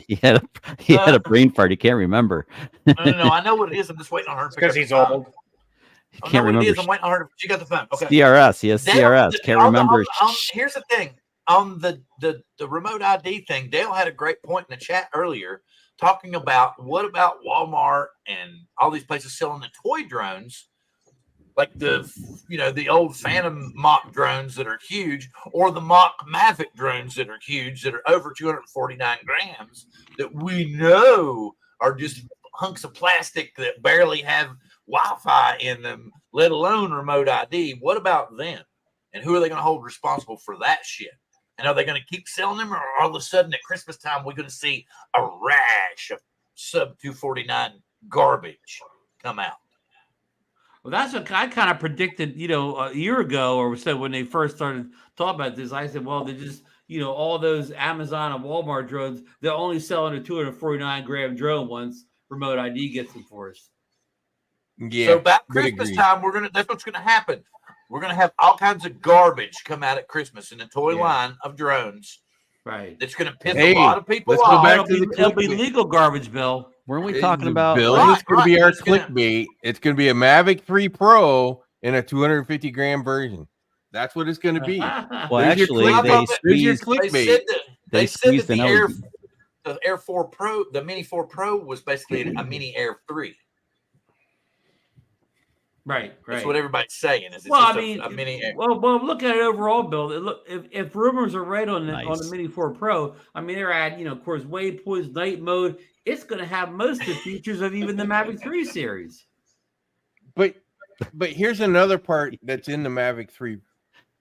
He had a brain fart. He can't remember. No. I know what it is. I'm just waiting on her because he's old. He can't remember. I'm waiting on her. She got the phone. Okay. CRS. He has CRS. Can't remember. Here's the thing. On the remote ID thing, Dale had a great point in the chat earlier talking about what about Walmart and all these places selling the toy drones, like the old Phantom mock drones that are huge, or the mock Mavic drones that are huge, that are over 249 grams, that we know are just hunks of plastic that barely have Wi-Fi in them, let alone remote ID. What about them? And who are they going to hold responsible for that shit? And are they going to keep selling them, or all of a sudden at Christmas time we're going to see a rash of sub 249 garbage come out? Well, that's what I kind of predicted, a year ago or so when they first started talking about this. I said, well, they just, all those Amazon and Walmart drones, they're only selling a 249-gram drone once remote ID gets enforced. Yeah. So about Christmas time, that's what's gonna happen. We're gonna have all kinds of garbage come out at Christmas in the toy line of drones. Right. It's gonna piss a lot of people off. Go back to it'll be legal garbage, Bill. Weren't we talking about? Bill, it's going to be our clickbait. It's going to be a Mavic 3 Pro in a 250-gram version. That's what it's going to be. Well, actually, they squeezed the Air 4 Pro, the Mini 4 Pro was basically a Mini Air 3. Right. That's what everybody's saying. Is a Mini Air. Well, look at it overall, Bill. Look, if rumors are right on the Mini 4 Pro, I mean, they're at of course, waypoints, night mode. It's going to have most of the features of even the Mavic 3 series. But here's another part that's in the Mavic 3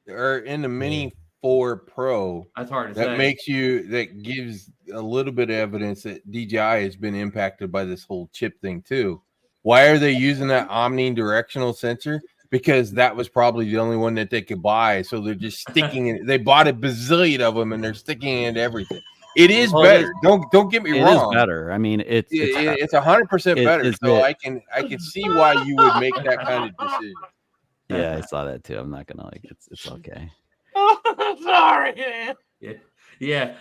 or in the Mini 4 Pro. That's hard to say. That gives a little bit of evidence that DJI has been impacted by this whole chip thing too. Why are they using that omnidirectional sensor? Because that was probably the only one that they could buy. So they're just sticking it. They bought a bazillion of them and they're sticking it into everything. It is better. Don't get me wrong. It is better. I mean, it's 100% better. So I can see why you would make that kind of decision. Yeah, I saw that too. I'm not gonna it's okay. Sorry, man. Yeah.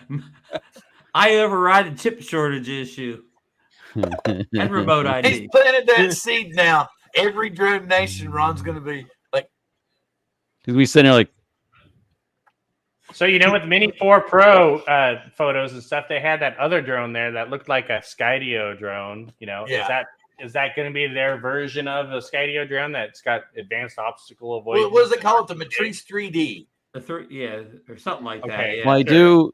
I override the chip shortage issue. And remote ID. He's planted that seed now. Every drone nation, Ron's going to be like. Because we sitting there like. So with Mini 4 Pro photos and stuff, they had that other drone there that looked like a Skydio drone. Is that going to be their version of the Skydio drone that's got advanced obstacle avoidance? What does it call it? The Matrice 3D. Or something like that. Yeah. Well, I do.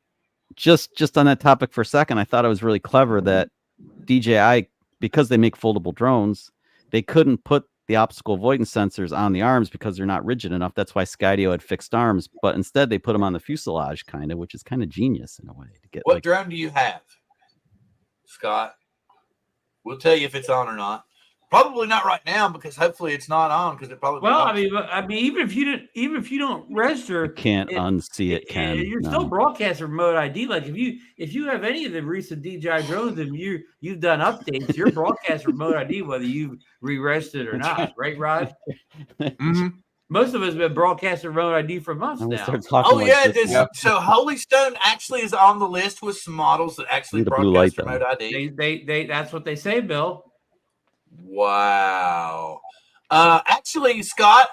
Just on that topic for a second, I thought it was really clever that DJI, because they make foldable drones, they couldn't put the obstacle avoidance sensors on the arms because they're not rigid enough. That's why Skydio had fixed arms, but instead they put them on the fuselage, kind of, which is kind of genius in a way to get. What drone do you have, Scott? We'll tell you if it's on or not. Probably not right now because hopefully it's not on because it probably. Well, I mean, even if you don't register, you can't unsee it. Ken, you're still broadcasting remote ID. Like if you have any of the recent DJI drones and you've done updates, you're broadcasting remote ID whether you've re-registered or not, right, Rod? Mm-hmm. Most of us have been broadcasting remote ID for months now. Oh yeah, so Holy Stone actually is on the list with some models that actually broadcast remote ID. They that's what they say, Bill. Wow. Actually, Scott,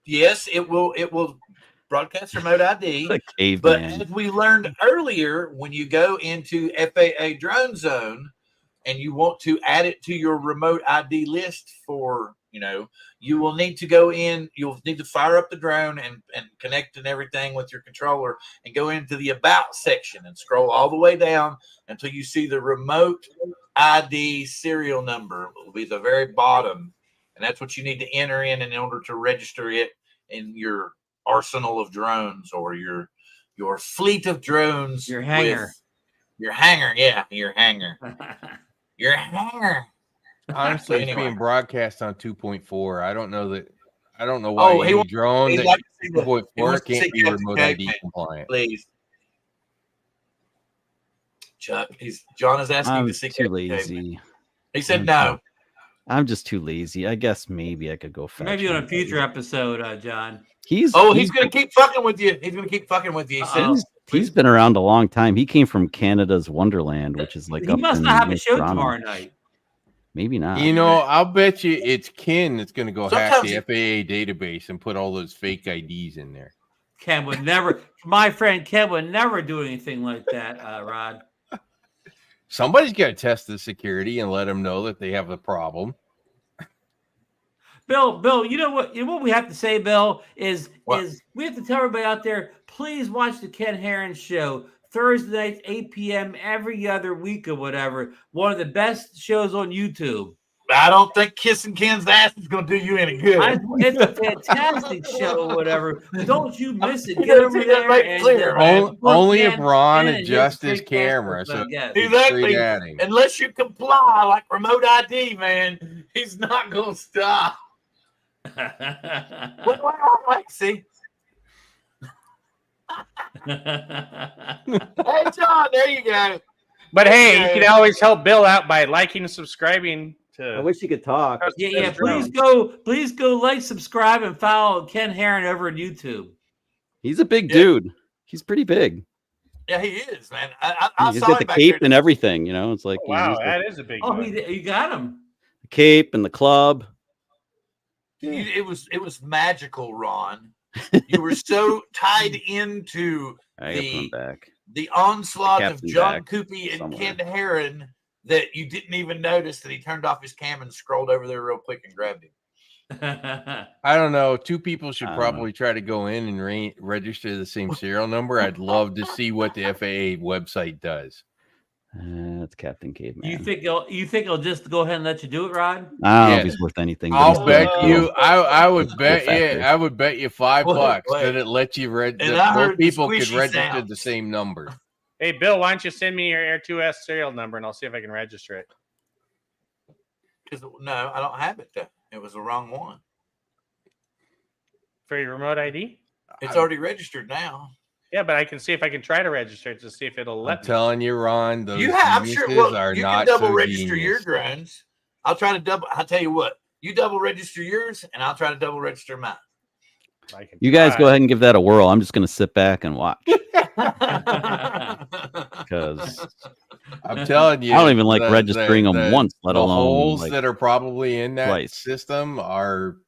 yes, it will broadcast remote ID. But as we learned earlier, when you go into FAA Drone Zone and you want to add it to your remote ID list for, you will need to go in, you'll need to fire up the drone and connect and everything with your controller and go into the About section and scroll all the way down until you see the remote ID serial number. Will be the very bottom, and that's what you need to enter in order to register it in your arsenal of drones or your fleet of drones. Your hangar. Your hangar, yeah, your hangar. Your hangar. Honestly, it's being broadcast on 2.4. I don't know why any drone that 2.4 can't be remote ID compliant. Please. Chuck, John is asking I'm to see. Too lazy. He said no. I'm just too lazy. I guess maybe I could go fetch. Maybe on a future episode, John. He's gonna keep fucking with you. He's gonna keep fucking with you. He says he's been around a long time. He came from Canada's Wonderland, which is like he must not have a show tomorrow night. Maybe not. I'll bet you it's Ken that's going to go hack the FAA database and put all those fake IDs in there. Ken would never, my friend Ken would never do anything like that, Rod. Somebody's got to test the security and let them know that they have a problem. Bill, you know what we have to say, Bill, is we have to tell everybody out there, please watch the Ken Herron Show. Thursday nights, 8 p.m. every other week or whatever. One of the best shows on YouTube. I don't think kissing Ken's ass is going to do you any good. It's a fantastic show or whatever. Don't you miss it. Get over there. And, only if Ron adjusts his camera. So exactly. Unless you comply like remote ID, man, he's not going to stop. Wait, see? Hey, John, there you go. But hey, you can always help Bill out by liking and subscribing to. I wish you could talk. Yeah. Please go like, subscribe, and follow Ken Herron over on YouTube. He's a big dude. He's pretty big. Yeah, he is, man. He's got the cape and everything. It's like wow, that is a big. Oh, you got him. The cape and the club. It was magical, Ron. You were so tied into the onslaught of John Coopy and Ken Herron that you didn't even notice that he turned off his cam and scrolled over there real quick and grabbed him. I don't know. Two people should probably try to go in and register the same serial number. I'd love to see what the FAA website does. That's Captain Caveman. You think he'll just go ahead and let you do it, Rod? I don't know if he's worth anything. I'll bet you. I would bet you. I would bet you $5 that it lets you both people could register the same number. Hey, Bill, why don't you send me your Air 2S serial number and I'll see if I can register it. No, I don't have it. It was the wrong one. For your remote ID? It's already registered now. Yeah, but I can see if I can try to register it to see if it'll let me. I'm telling you, Ron, those I'm sure. Well, you can double register genius. your drones. I'll tell you what. You double register yours, and I'll try to double register mine. You guys go ahead and give that a whirl. I'm just going to sit back and watch. Because I'm telling you, I don't even like registering them once, let alone holes that are probably in that system are.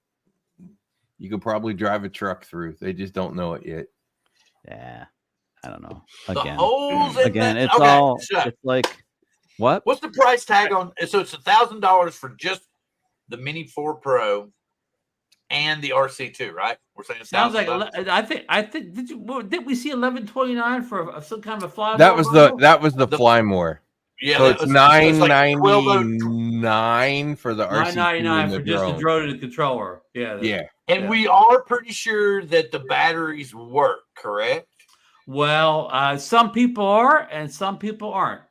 You could probably drive a truck through. They just don't know it yet. Yeah, I don't know. Again, it's all. It's like what? What's the price tag on? So it's $1,000 for just the Mini 4 Pro and the RC2, right? We're saying it sounds like I think did we see 1129 for some kind of a fly? That was the Flymore. Yeah, so it's $999 $9 for the RC2 $9.99 and the for just the drone. drone and the controller. Yeah. Yeah. And we are pretty sure that the batteries work, correct? Well, some people are and some people aren't.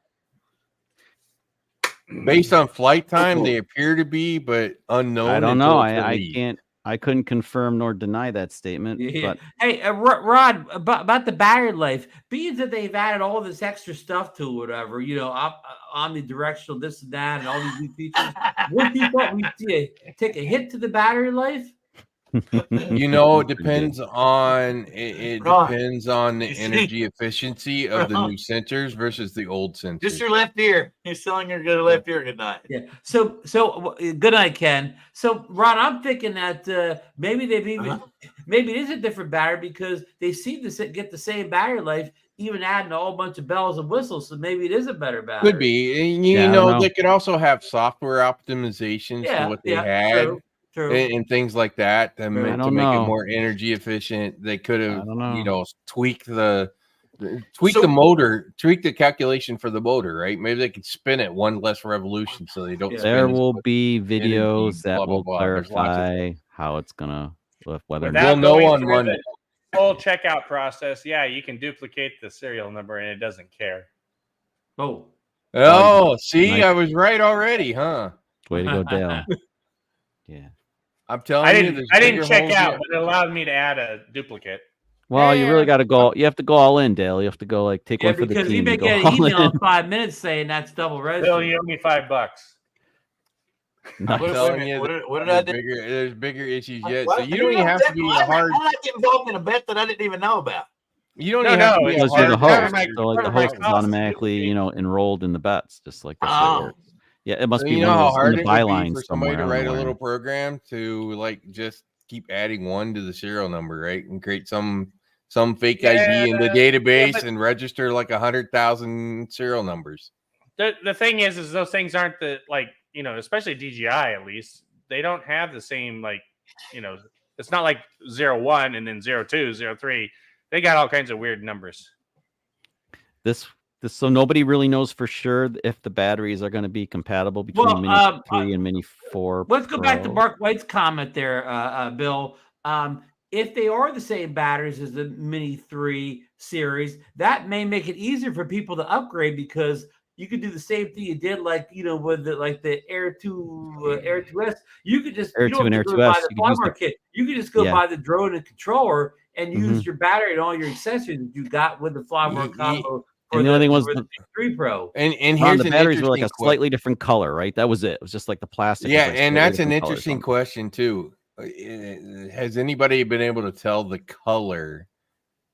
Based on flight time, they appear to be, but unknown. I don't know. until it's I released. can't. I couldn't confirm nor deny that statement. Yeah. But Hey, Rod, about the battery life, being that they've added all this extra stuff to it, whatever, omnidirectional, this and that, and all these new features, what do you thought we'd see? Take a hit to the battery life? It depends on it Right. depends on the You see? energy efficiency of the Right. new sensors versus the old sensors. Just your left ear. You're selling your good left ear good night. Yeah. So good night, Ken. So Ron, I'm thinking that maybe maybe it is a different battery because they seem to get the same battery life, even adding a whole bunch of bells and whistles. So maybe it is a better battery. Could be. And, Yeah, I don't know. they could also have software optimizations to what they had. True. And things like that to make it know. more energy efficient. They could have, I don't know. tweaked the motor, tweak the calculation for the motor, right? Maybe they could spin it one less revolution so they don't. There spin as will much be energy, videos that blah, blah, will blah. There's lots of clarify how it's gonna whether Without We'll know going on through Monday. the full checkout process, yeah, you can duplicate the serial number and it doesn't care. See, nice. I was right already, huh? way to go, Dale. Yeah. I'm telling I you, didn't. there's I didn't bigger check holes out, yet. but it allowed me to add a duplicate. Well, you really Yeah. got to go. You have to go all in, Dale. You have to go take Yeah, one for the because you team. may and go get an all email in. in 5 minutes saying that's double Bill, registered. you owe me $5. Nice. I'm telling you, What did I do? there's bigger issues yet. What? So you don't even have to be Why a hard. did I get involved in a bet that I didn't even know about? You don't No, even have to no, be a Because you're the hard. part of host, my- so like part the of my host is cost is automatically, duplicate. enrolled in the bets, just like that's Oh. how it works. Yeah, it must So be you know one how of those in hard the it would be byline for somebody somewhere. to I don't write know a where. little program to just keep adding one to the serial number, right? And create some fake ID in the database but- and register like 100,000 serial numbers. The thing is those things aren't especially DJI at least. They don't have the same it's not like 01 and then 02, 03. They got all kinds of weird numbers. This so nobody really knows for sure if the batteries are going to be compatible between Mini 3 and Mini 4. Let's go back to Pro. Mark White's comment there, Bill. If they are the same batteries as the Mini 3 series, that may make it easier for people to upgrade because you could do the same thing you did, with the Air 2, Air 2S. You could just Air you 2 don't and have Air to go 2S, buy the you could use Flywire kit. You could just go Yeah. buy the drone and controller and Mhm. use your battery and all your accessories that you got with the Flywire combo. And the only thing was for the 3 Pro. And Ron, here's the an batteries were like a interesting slightly different color, right? That was it. It was just like the plastic. Yeah, was like and slightly that's an different color or interesting something. question too. Has anybody been able to tell the color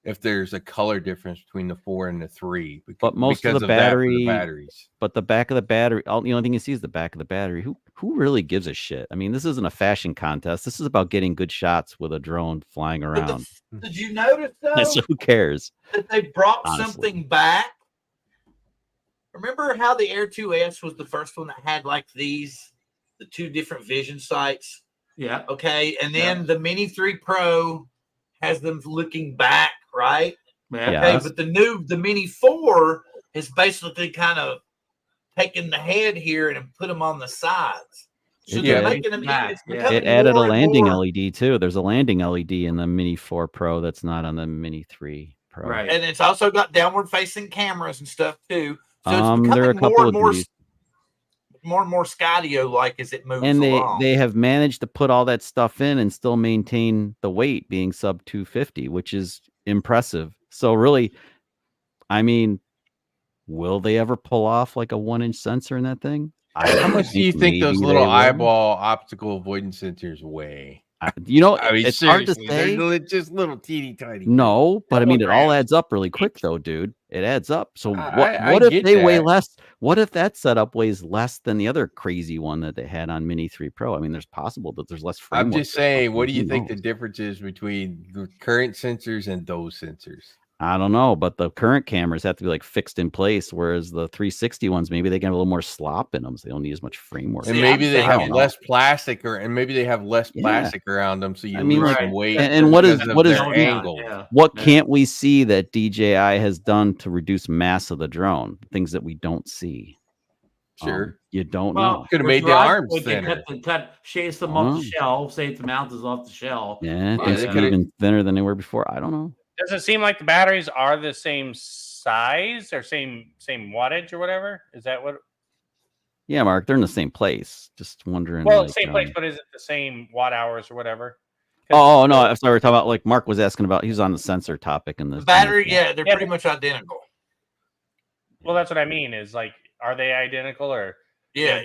if there's a color difference between the 4 and the 3? But most of because the that for battery, batteries. but the back of the battery, the only thing you see is the back of the battery. Who really gives a shit? I mean, this isn't a fashion contest. This is about getting good shots with a drone flying around. Did you notice though So who cares? that they brought Honestly. something back? Remember how the Air 2S was the first one that had the 2 different vision sights? Yeah. Okay, and then the Mini 3 Pro has them looking back, right? Yeah. Yeah. Okay, but the Mini 4 is basically kind of taking the head here and put them on the sides. So It they're did. making them. Yeah. It's Yeah. becoming It added a more and landing more- LED too. There's a landing LED in the Mini 4 Pro that's not on the Mini 3 Pro. Right. and it's also got downward facing cameras and stuff too. So it's There are a becoming couple of more these. and more Skydio like as it moves And along. they have managed to put all that stuff in and still maintain the weight being sub 250, which is impressive. So really, I mean, will they ever pull off like a 1-inch sensor in that thing? How much do you think those maybe little they will. eyeball optical avoidance sensors weigh? I mean, it's hard to seriously, say. they're just little teeny tiny. No, but I mean, it all kilograms. adds up really quick, though, dude. It adds up. So I what if get they weigh that. less? What if that setup weighs less than the other crazy one that they had on Mini 3 Pro? I mean, there's possible that there's less framework. I'm just or saying, something. what do you Who think the knows? difference is between the current sensors and those sensors? I don't know, but the current cameras have to be like fixed in place, whereas the 360 ones maybe they can have a little more slop in them, so they don't need as much framework. And See, maybe I'm they have thinking- less plastic, and maybe they have less Yeah. plastic around them, so you I mean, lose like- some weight. and what is- because of what is- their angle? Yeah. What Yeah. can't we see that DJI has done to reduce mass of the drone? Things that we don't see. Sure. You don't know. Could have made the arms thinner. Shave them off the shell, save the mountains off the shell. Yeah, Yeah, things they be could've- even thinner than they were before. I don't know. Does it seem like the batteries are the same size or same wattage or whatever? Is that what? Yeah, Mark, they're in the same place. Just wondering. Well, like, same place, but is it the same watt hours or whatever? Oh no! I'm sorry. We're talking about like Mark was asking about. He was on the sensor topic in The this. battery, they're pretty much identical. Well, that's what I mean. Is like, are they identical or? Yeah.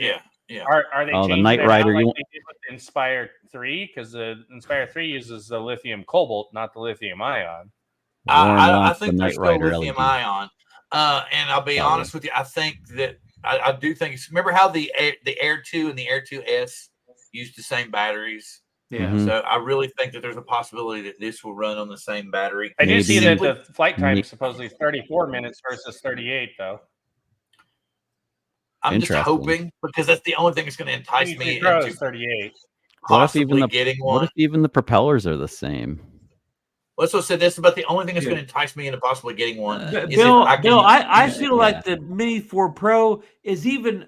Are they? Oh, the changing Knight it out Rider, like you- they did with the Inspire 3, because the Inspire 3 uses the lithium cobalt, not the lithium ion. I think the there's Knight still Rider lithium LED. ion. And I'll be honest with you, I think that I do think. Remember how the Air 2 and the Air 2S used the same batteries? Yeah. Mhm. So I really think that there's a possibility that this will run on the same battery. I do see Maybe- that the flight time is supposedly 34 minutes versus 38, though. I'm just Interesting. hoping, because that's the only thing that's going to entice me PC Pro into is 38. possibly getting What one. if even the propellers are the same? Let's also say this about the only thing that's going to entice me into possibly getting one. Is Bill, if I can, Bill, I feel like the Mini 4 Pro is even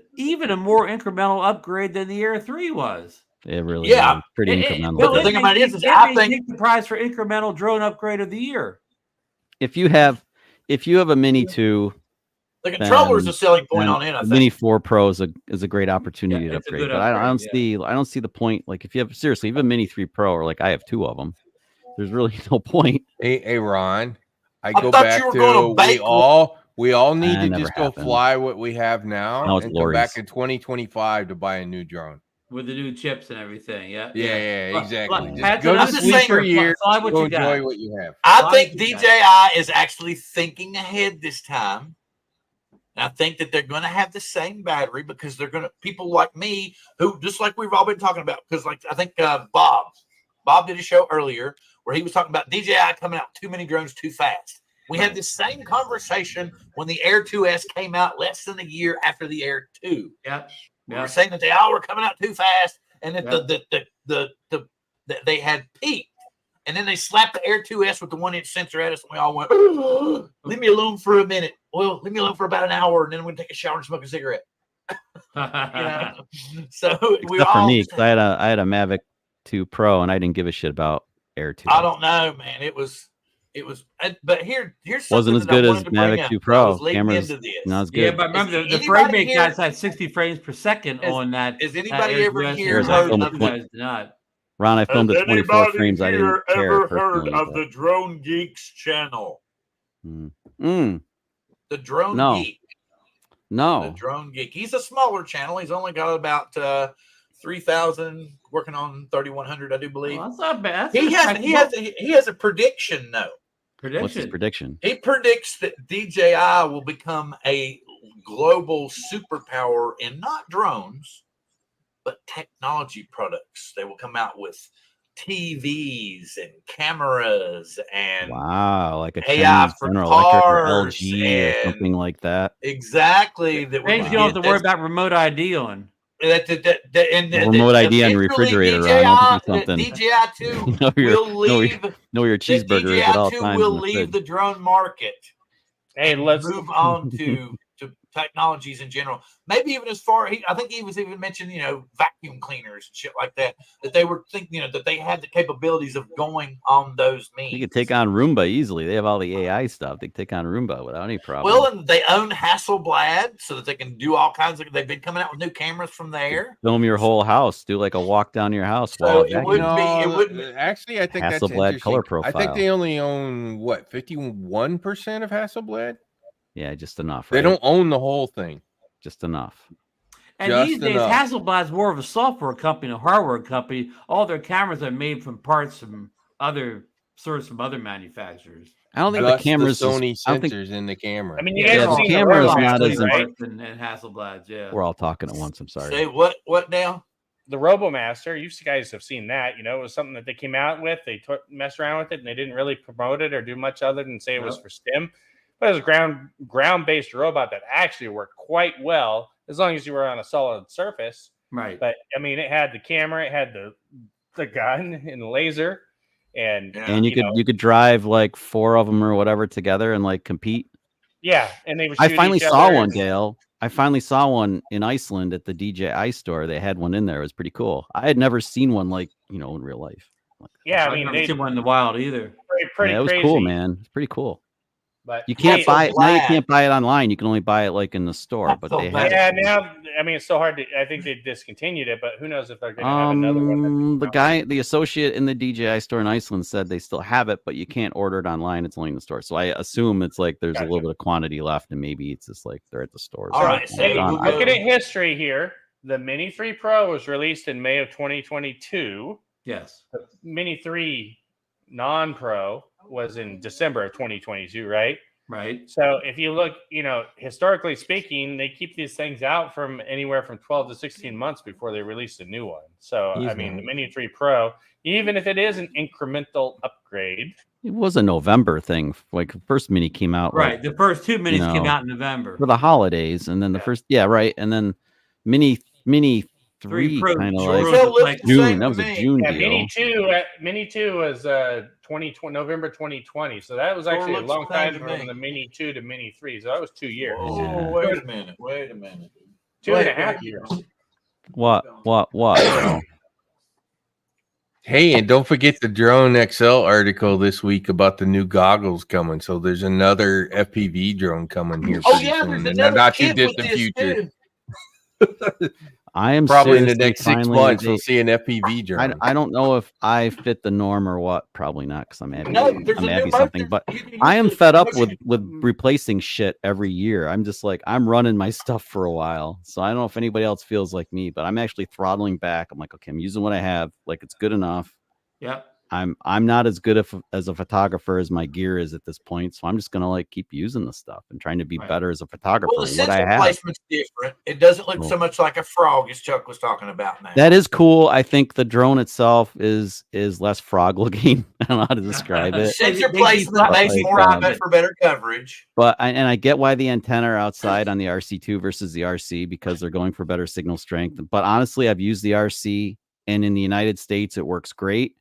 a more incremental upgrade than the Air 3 was. It really Yeah. is pretty incremental. But the thing about it is I think take the prize for incremental drone upgrade of the year. if you have a Mini 2, the controller is a selling point then on it. I the think. Mini 4 Pro is a great opportunity to it's a upgrade. good But I don't upgrade, I don't see the point. Like if you have seriously, even Mini 3 Pro, or like I have 2 of them, there's really no point. Hey, Ron, I I go thought back you were to gonna bake we all need That to never just go happened. fly what we have now Now it's and come back Lori's. in 2025 to buy a new drone. With the new chips and everything, Yeah, exactly. Just That's go what to I'm sleep saying. for a year. Fly what Go you got. enjoy what you have. I think DJI is actually thinking ahead this time. And I think that they're going to have the same battery, because they're going to, people like me who, just like we've all been talking about, because like I think Bob did a show earlier where he was talking about DJI coming out too many drones too fast. We had this same conversation when the Air 2S came out less than a year after the Air 2. Yep. We were saying that they all were coming out too fast, and that they had peaked. And then they slapped the Air 2S with the 1-inch sensor at us, and we all went, leave me alone for a minute. Well, leave me alone for about an hour, and then we're going to take a shower and smoke a cigarette. So we Except all for me, 'cause I had a Mavic 2 Pro, and I didn't give a shit about Air 2. I don't know, man. It was, but here's something Wasn't as that I good as wanted to bring Mavic up. 2 I Pro. was leading Cameras into this. not as good. Yeah, but remember the frame anybody rate here- guys had 60 frames per second on that. Has anybody ever AirDress here Here's a heard film of of the guys did not. Ron, I filmed Has at 24 anybody frames. I here didn't care ever heard personally, of but- the Drone Geeks channel? The Drone No. Geek. The No. Drone Geek. He's a smaller channel. He's only got about 3,000, working on 3,100, I do believe. Well, that's not bad. He has a prediction though. What's his prediction? He predicts that DJI will become a global superpower in not drones, but technology products. They will come out with TVs and cameras and Wow, like a AI Chinese for General Electric or cars LG or and- something like that. exactly that. Things you don't have to worry about remote ID on. Remote ID on your refrigerator, Ron. I'll give you something. DJI 2 Know your- will leave. Know your cheeseburger is at all DJI 2 times. will in the leave fridge. the drone market. Hey, let's move on to technologies in general. Maybe even as far, I think he was even mentioning, vacuum cleaners and shit like that. That they were thinking, that they had the capabilities of going on those means. You could take on Roomba easily. They have all the AI stuff. They can take on Roomba without any problem. Well, and they own Hasselblad, so that they can do all kinds of. They've been coming out with new cameras from there. Film your whole house. Do like a walk down your house. So while it vacuuming. wouldn't be. It wouldn't. Actually, I think that's Hasselblad interesting. color I profile. think they only own 51% of Hasselblad. Yeah, just enough. They Right? don't own the whole thing. Just enough. And Just these days, enough. Hasselblad's more of a software company, a hardware company. All their cameras are made from parts from other manufacturers. I don't think Just the cameras. the Sony I don't think sensors in the camera. I mean, you Yeah, guys the have seen the camera is Robo not Master, as right? And Hasselblad's, yeah. we're all talking at once. I'm sorry. Say what now? The RoboMaster, you guys have seen that. It was something that they came out with. They messed around with it, and they didn't really promote it or do much other than say it was for STEM. But it was a ground-based robot that actually worked quite well, as long as you were on a solid surface. Right. But I mean, it had the camera, it had the gun and the laser, and And you could drive like 4 of them or whatever together and like compete. yeah, and they were. I finally saw one, Dale. I finally saw one in Iceland at the DJI store. They had one in there. It was pretty cool. I had never seen one like, in real life. Yeah, I I've mean, never seen one in the wild either. pretty Yeah, it was crazy. cool, man. It's pretty cool. But you can't hey, buy it now. You can't buy it online. You can only buy it like in the store. But they have. Yeah, now I mean it's so hard to. I think they discontinued it, but who knows if they're going to have another one. The associate in the DJI store in Iceland said they still have it, but you can't order it online. It's only in the store. So I assume it's like there's a little bit of quantity left, and maybe it's just like they're at the stores. All right, so looking at history here, the Mini 3 Pro was released in May of 2022. Yes. The Mini 3 Non-Pro was in December of 2022, right? Right. So if you look, historically speaking, they keep these things out from anywhere from 12 to 16 months before they release a new one. So, I mean, the Mini 3 Pro, even if it is an incremental upgrade. It was a November thing. Like the first Mini came out. Right. Like, the first two Minis came out in November. For the holidays. And then the first, right. And then Mini 3 kind of like June. That was a June deal. Mini 2 was November 2020. So that was actually a long time from the Mini 2 to Mini 3. So that was 2 years. Oh, wait a minute. 2.5 years. What? Hey, and don't forget the Drone XL article this week about the new goggles coming. So there's another FPV drone coming here. Oh yeah, there's another not too distant future. I am probably in the next 6 months. We'll see an FPV drone. I don't know if I fit the norm or what. Probably not, because I'm having something. But I am fed up with replacing shit every year. I'm just like, I'm running my stuff for a while. So I don't know if anybody else feels like me, but I'm actually throttling back. I'm like, okay, I'm using what I have. Like, it's good enough. Yeah. I'm not as good as a photographer as my gear is at this point, so I'm just gonna like keep using the stuff and trying to be better as a photographer. Well, the sensor placement's different. It doesn't look so much like a frog as Chuck was talking about now. That is cool. I think the drone itself is less frog looking. I don't know how to describe it. Sensor placement makes more of it for better coverage. But I get why the antenna are outside on the RC2 versus the RC, because they're going for better signal strength. But honestly, I've used the RC, and in the United States, it works great.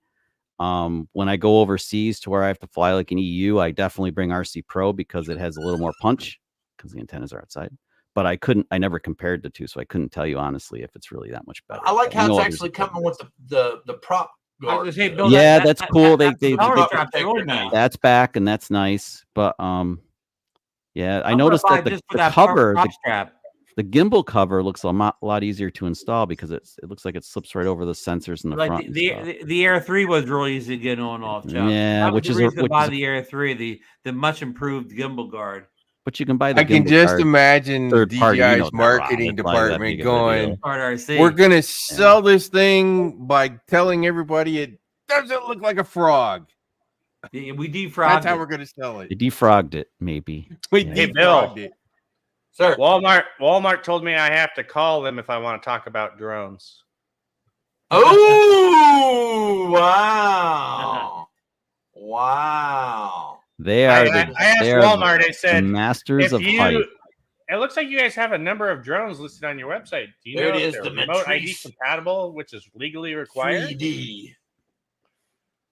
When I go overseas to where I have to fly like an EU, I definitely bring RC Pro because it has a little more punch because the antennas are outside. But I never compared the two, so I couldn't tell you honestly if it's really that much better. I like how it's actually coming with the prop guard. Yeah, that's cool. That's back, and that's nice. But yeah, I noticed that the cover, the gimbal cover looks a lot easier to install because it looks like it slips right over the sensors in the front. The Air 3 was really easy to get on off. Chuck. Yeah, which is the Air 3, the much improved gimbal guard. But you can buy the. I can just imagine DJI's marketing department going, "We're going to sell this thing by telling everybody it doesn't look like a frog." Yeah, we defrogged. That's how we're going to sell it. They defrogged it, maybe. We defrogged it. Sir, Walmart told me I have to call them if I want to talk about drones. Oh, wow. Wow. They are I asked Walmart, I said, masters of hype. It looks like you guys have a number of drones listed on your website. Do you know if they're remote ID compatible, which is legally required? 3D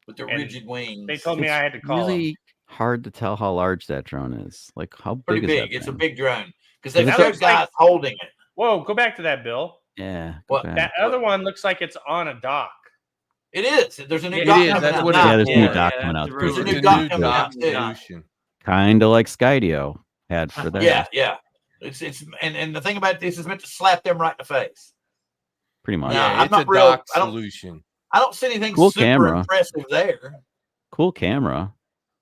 with the rigid wings. They told me I had to call them. Really hard to tell how large that drone is. Like, how big is that? It's a big drone. Because they've got guys holding it. Whoa, go back to that, Bill. Yeah. That other one looks like it's on a dock. It is. There's a new dock coming out. There's a new dock coming out. There's a new dock coming out too. Kind of like Skydio had for that. Yeah. It's and the thing about this is meant to slap them right in the face. Pretty much. Yeah, it's a dock solution. I don't see anything super impressive there. Cool camera.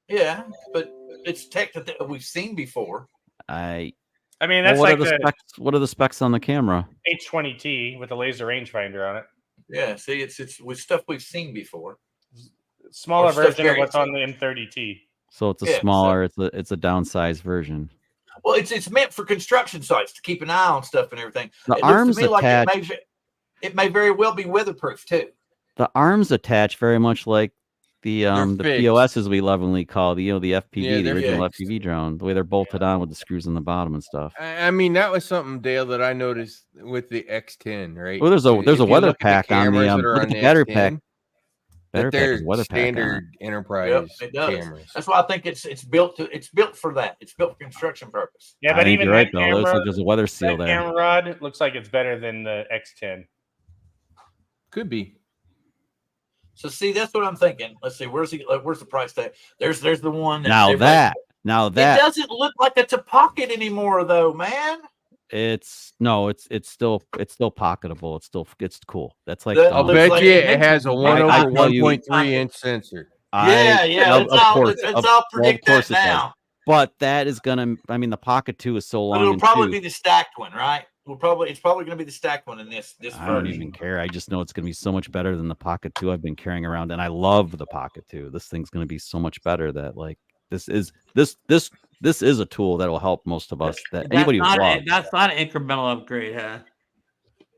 Yeah, but it's tech that we've seen before. I mean, that's like what are the specs on the camera? H20T with a laser rangefinder on it. Yeah, see, it's with stuff we've seen before. Smaller version of what's on the M30T. So it's a smaller, it's a downsized version. Well, it's meant for construction sites to keep an eye on stuff and everything. The arms attached. Like it may very well be weatherproof too. The arms attach very much like the POS, as we lovingly call the FPV, the original FPV drone, the way they're bolted on with the screws on the bottom and stuff. I mean, that was something, Dale, that I noticed with the X10, right? Well, there's a weather pack on the battery pack. battery pack is weather pack. Standard enterprise it does. cameras. That's why I think it's built for that. It's built for construction purpose. Yeah, I but think even you're right, that though. It looks camera, like there's a weather seal that there. camera rod looks like it's better than the X10. Could be. So see, that's what I'm thinking. Let's see, where's the price tag? There's the one Now everybody- that it doesn't look like it's a pocket anymore, though, man. it's still pocketable. It's cool. That's like That I'll looks bet like you it it has a makes- 1 I over tell you- 1.3 inch sensor. Yeah, of course, let's all predict course that it does. now. But that is gonna. I mean, the Pocket 2 is so long. But it'll in probably tooth. be the stacked one, right? It's probably going to be the stacked one in this I don't version. even care. I just know it's gonna be so much better than the Pocket 2 I've been carrying around, and I love the Pocket 2. This thing's gonna be so much better. That like this is a tool that will help most of us. That anybody who vlogs. That's not an incremental upgrade, huh?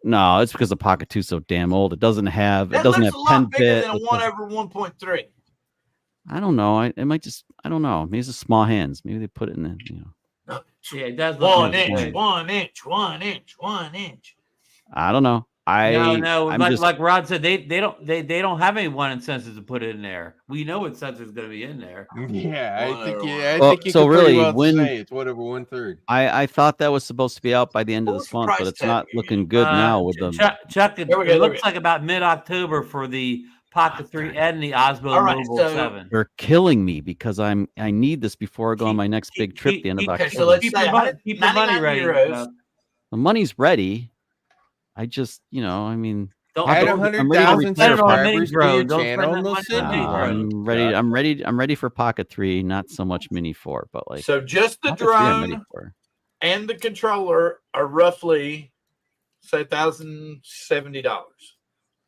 No, it's because the Pocket 2 is so damn old. It doesn't have That looks a lot bigger than a 1 over 1.3. I don't know. I don't know. Maybe it's just small hands. Maybe they put it in the, Yeah, it does look 1 like inch, it. 1 inch, 1 inch, 1 inch. I don't know. No. I'm Like, just, like Rod said, they don't have any 1 inch sensors to put in there. We know what sensor's going to be in there. Yeah, I think Well, you so could pretty really, well when- say it's 1 over 1/3. I thought that was supposed to be out by the end of What this was the month, but price it's not tag? looking good now with the. Chuck, it There we go, there we looks go. like about mid-October for the Pocket 3 and the Osmo All right, Mobile so- 7. They're killing me because I need this before I go on my next big trip at the end of Okay, October. so let's Keep say your money 99 ready. euros. The money's ready. I just, I mean, Don't Add I'm ready to 100,000 spend it on Mini subscribers to Pro. your Don't channel, spend and that they'll money send on you Mini one. I'm ready. I'm ready for Pocket 3, not so much Mini 4, but like So just the Pocket 3 I'm ready drone for. and the controller are roughly, say, $1,070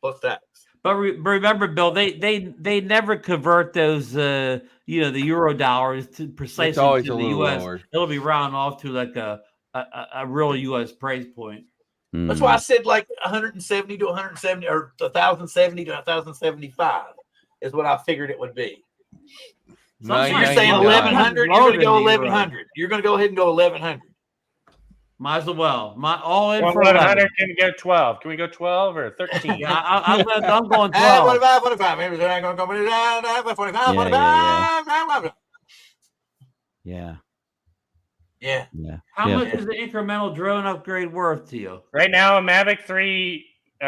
plus tax. But remember, Bill, they never convert those the euro dollars to precisely always to a the little US. lower. It'll be round off to like a real US price point. That's why I said like 170 to 170 or 1,070 to 1,075 is what I figured it would be. So you're saying $9.99. 1,100. You're Lower going to go than the euro. 1,100. You're going to go ahead and go 1,100. Might as well. All in Well, for 1100. 11. Can we go 12? Can we go 12 or 13? Yeah, I'm going 12. 45, 45. Maybe they're not going to go 45, 45. Yeah. Yeah. How Yeah. much is the incremental drone upgrade worth to you? Right now, a Mavic 3,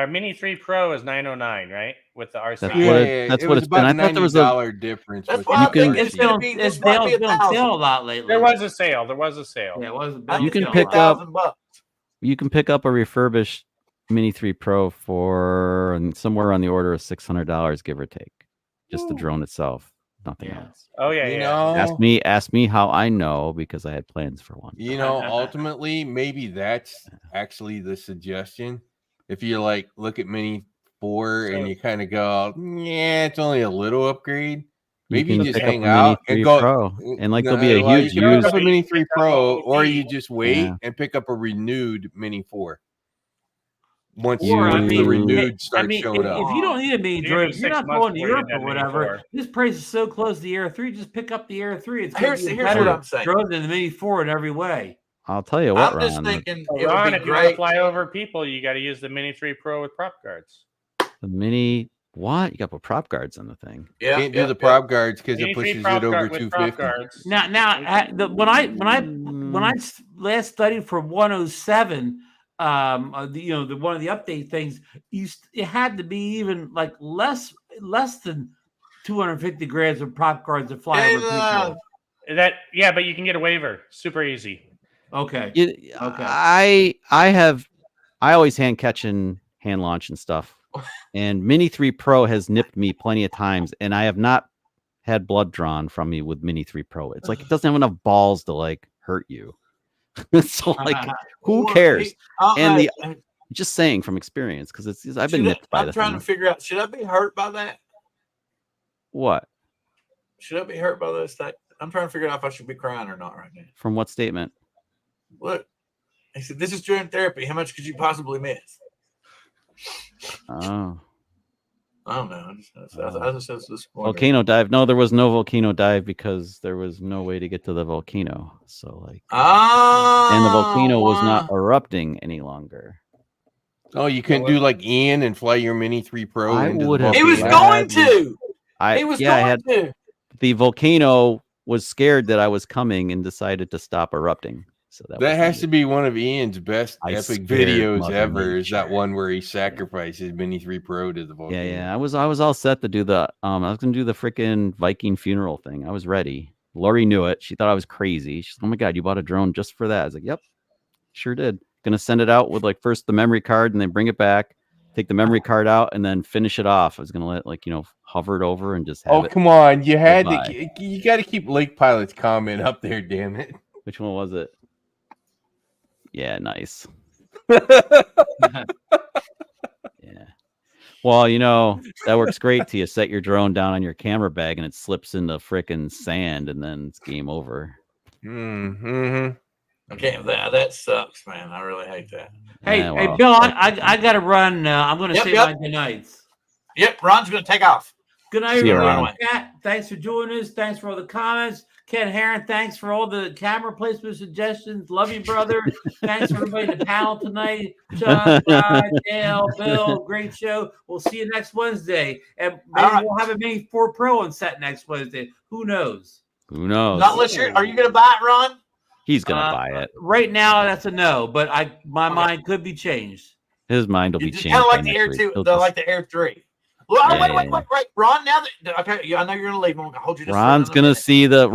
Mini 3 Pro is $909, right? With the RC. That's Yeah, what it- that's it what was it's been. about I thought there was a- $90 difference. That's with why I the think RC. it's gonna be- It's this might be been on 1,000. sale a lot lately. There was a sale. Yeah, it was. I You think can it's pick up- $1,000. You can pick up a refurbished Mini 3 Pro for somewhere on the order of $600, give or take. Just the drone itself, nothing Yeah. else. Oh, yeah, You yeah. know, Ask me how I know, because I had plans for one. ultimately, maybe that's actually the suggestion. If you like look at Mini 4 and you kind of go, yeah, it's only a little upgrade. Maybe you can just pick up hang a Mini out 3 and go. Pro, and like No, there'll be a well, huge you can pick use. up a Mini 3 Pro, or you OP. just wait Yeah. and pick up a renewed Mini 4. Once Or, I the mean, renewed starts showing up. if you don't need a mini Give drone, me if you're 6 not months going to before you Europe get or that Mini whatever, 4. this price is so close to the Air 3. Just pick up the Air 3. It's going to be a Here's better what I'm saying. drone than the Mini 4 in every way. I'll tell you what, I'm just Ron. thinking So it would Ron, be if you want to great. fly over people, you got to use the Mini 3 Pro with prop guards. The Mini, what? You got to put prop guards on the thing. Yeah, Can't do the prop guards because Mini it 3 pushes prop it over guard with prop 250. guards. When I last studied for 107, one of the update things, it had to be even like less than 250 grams of prop guards to fly over people. But you can get a waiver. Super easy. Okay. I always hand catch and hand launch and stuff. And Mini 3 Pro has nipped me plenty of times, and I have not had blood drawn from me with Mini 3 Pro. It's like it doesn't have enough balls to like hurt you. So like, who cares? And just saying from experience, because I've been nipped by I'm trying to figure out, should I be hurt by that? What? Should I be hurt by this thing? I'm trying to figure out if I should be crying or not right now. From what statement? Look, he said, this is drone therapy. How much could you possibly miss? Oh. I don't know. I just was Volcano dive. No, there was no volcano dive because there was no way to get to the volcano. So like, and the volcano was not erupting any longer. Oh, you couldn't do like Ian and fly your Mini 3 Pro I into the would have He was volcano? going to. He was I going had to. the volcano was scared that I was coming and decided to stop erupting. So That has to be one of Ian's best I epic scared videos Mother ever. Is that Nature. one where he sacrifices Mini 3 Pro to the volcano? Yeah. I was all set to do the I was gonna do the freaking Viking funeral thing. I was ready. Lori knew it. She thought I was crazy. She's like, "Oh my god, you bought a drone just for that?" I was like, "Yep, sure did." Gonna send it out with like first the memory card and then bring it back, take the memory card out, and then finish it off. I was gonna let hover it over and just have Oh, it. come on. You had by. to. You got to keep Lake Pilot's comment up there, damn it. Which one was it? Yeah, nice. Yeah. Well, that works great till you set your drone down on your camera bag and it slips into frickin' sand and then it's game over. Mm-hmm. Okay, that sucks, man. I really hate that. Hey, Bill, I got to run. I'm going to say my good nights. Yep, Ron's going to take off. Good night, See you, everybody. Ron. Thanks for joining us. Thanks for all the comments. Ken Heron, thanks for all the camera placement suggestions. Love you, brother. Thanks for everybody in the panel tonight. Chuck, Rod, Dale, Bill, great show. We'll see you next Wednesday. And maybe we'll have a Mini 4 Pro on set next Wednesday. Who knows? Who knows? Not unless are you going to buy it, Ron? He's going to buy it. Right now, that's a no, but my mind could be changed. His mind will be changed. Kind of like the Air 2, like the Air 3. Well, wait, Ron. Now that I know you're gonna leave. I'm gonna hold you. Ron's gonna see the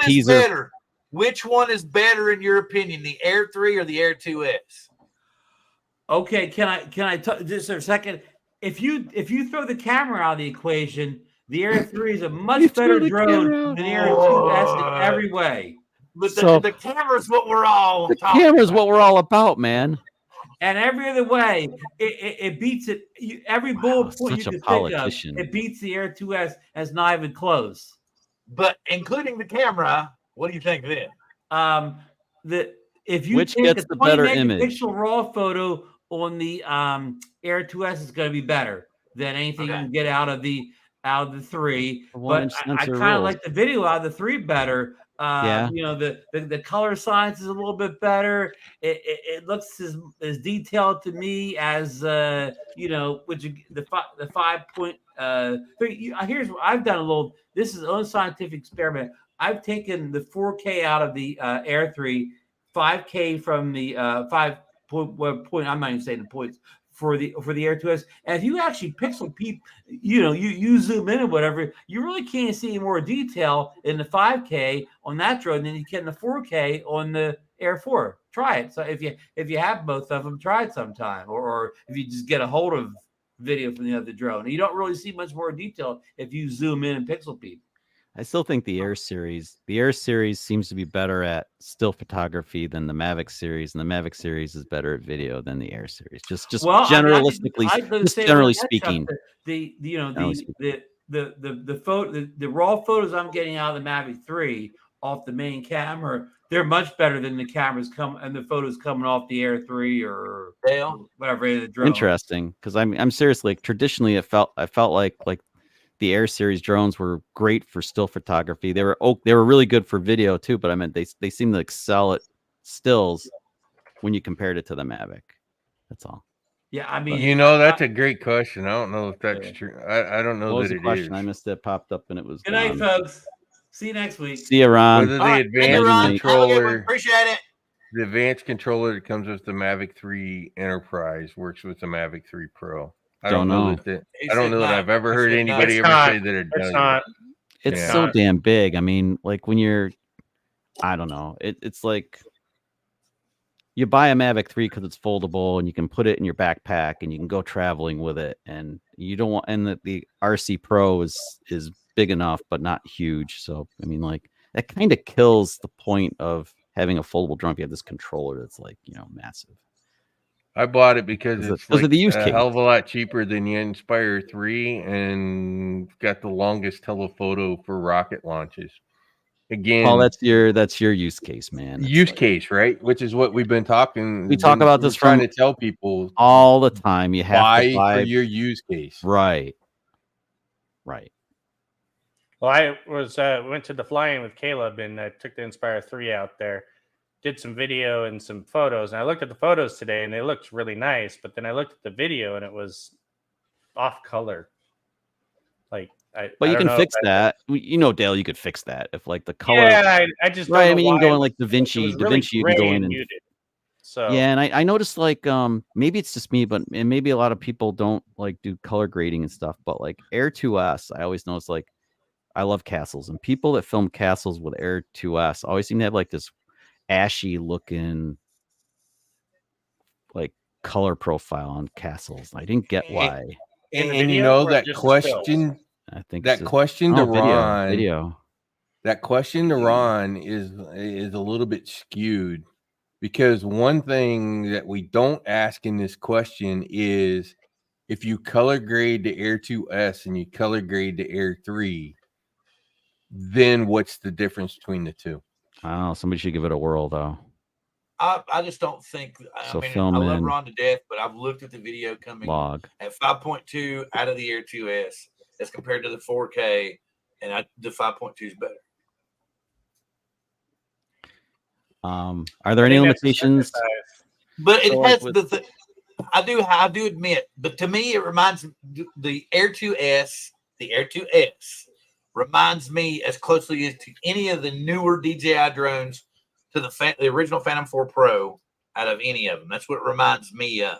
teaser. Better? Which one is better in your opinion, the Air 3 or the Air 2S? Okay, can I just for a second? If you throw the camera out of the equation, the Air 3 is a much better drone than the Air 2S in every way. But the camera's what we're all. The camera's what we're all about, man. And every other way, it beats it. Every bullet point you can think of, it beats the Air 2S, and it's not even close. But including the camera, what do you think then? If you which take gets a the better image? Pixel raw photo on the Air 2S is going to be better than anything you can get out of the 3. But I kind of like the video out of the 3 better. The color science is a little bit better. It looks as detailed to me as the 5.3. Here's what I've done a little. This is an unscientific experiment. I've taken the 4K out of the Air 3, 5K from the 5 point. I'm not even saying the points for the Air 2S. And if you actually pixel peep, you zoom in or whatever, you really can't see any more detail in the 5K on that drone than you can in the 4K on the Air 4. Try it. So if you have both of them, try it sometime. Or if you just get a hold of video from the other drone, you don't really see much more detail if you zoom in and pixel peep. I still think the Air series seems to be better at still photography than the Mavic series, and the Mavic series is better at video than the Air series. Just generally speaking. The raw photos I'm getting out of the Mavic 3 off the main camera, they're much better than the cameras the photos coming off the Air 3 or whatever the drone. Interesting, because I'm seriously, traditionally I felt like the Air series drones were great for still photography. They were really good for video too, but I meant they seem to excel at stills when you compared it to the Mavic. That's all. Yeah, I mean, that's a great question. I don't know if that's true. I don't know that it is. I missed it. Popped up and it was. Good night, folks. See you next week. See you, Ron. Whether the advanced controller, appreciate it. The advanced controller that comes with the Mavic 3 Enterprise works with the Mavic 3 Pro. I don't know that I've ever heard anybody ever say that it does. It's so damn big. I mean, like when you're, I don't know. It's like you buy a Mavic 3 because it's foldable and you can put it in your backpack and you can go traveling with it. And you don't want, and the RC Pro is big enough but not huge. So I mean, like that kind of kills the point of having a foldable drone. If you have this controller that's like massive. I bought it because it's the use case. Hell of a lot cheaper than the Inspire 3 and got the longest telephoto for rocket launches. Again, that's your use case, man. Use case, right? Which is what we've been talking. We talk about this trying to tell people all the time. You have to buy for your use case, right? Well, I was went to the fly-in with Caleb and I took the Inspire 3 out there. did some video and some photos, and I looked at the photos today, and they looked really nice. But then I looked at the video, and it was off color. Like, But I you don't can know fix if that. You know, Dale, you could fix that if like the color. Yeah, I just right. don't I mean, know you can go why in like it DaVinci. was really DaVinci, you can go gray in and and muted. So yeah, and I noticed like maybe it's just me, but and maybe a lot of people don't like do color grading and stuff. But like Air 2S, I always notice like I love castles, and people that film castles with Air 2S always seem to have like this ashy looking like color profile on castles. I didn't get why. in the And you video know or that just the stills? question, I think that it's just, question to video. Ron, that question to Ron is a little bit skewed, because one thing that we don't ask in this question is if you color grade the Air 2S and you color grade the Air 3, then what's the difference between the two? I don't know. Somebody should give it a whirl though. I just don't think. So I mean, film I love in Ron to death, but I've looked at the video coming log. at 5.2 out of the Air 2S as compared to the 4K, and the 5.2 is better. Are there any limitations? But it So, has like, the. I do admit, but to me, it reminds the Air 2S. The Air 2S reminds me as closely as to any of the newer DJI drones to the original Phantom 4 Pro out of any of them. That's what it reminds me of.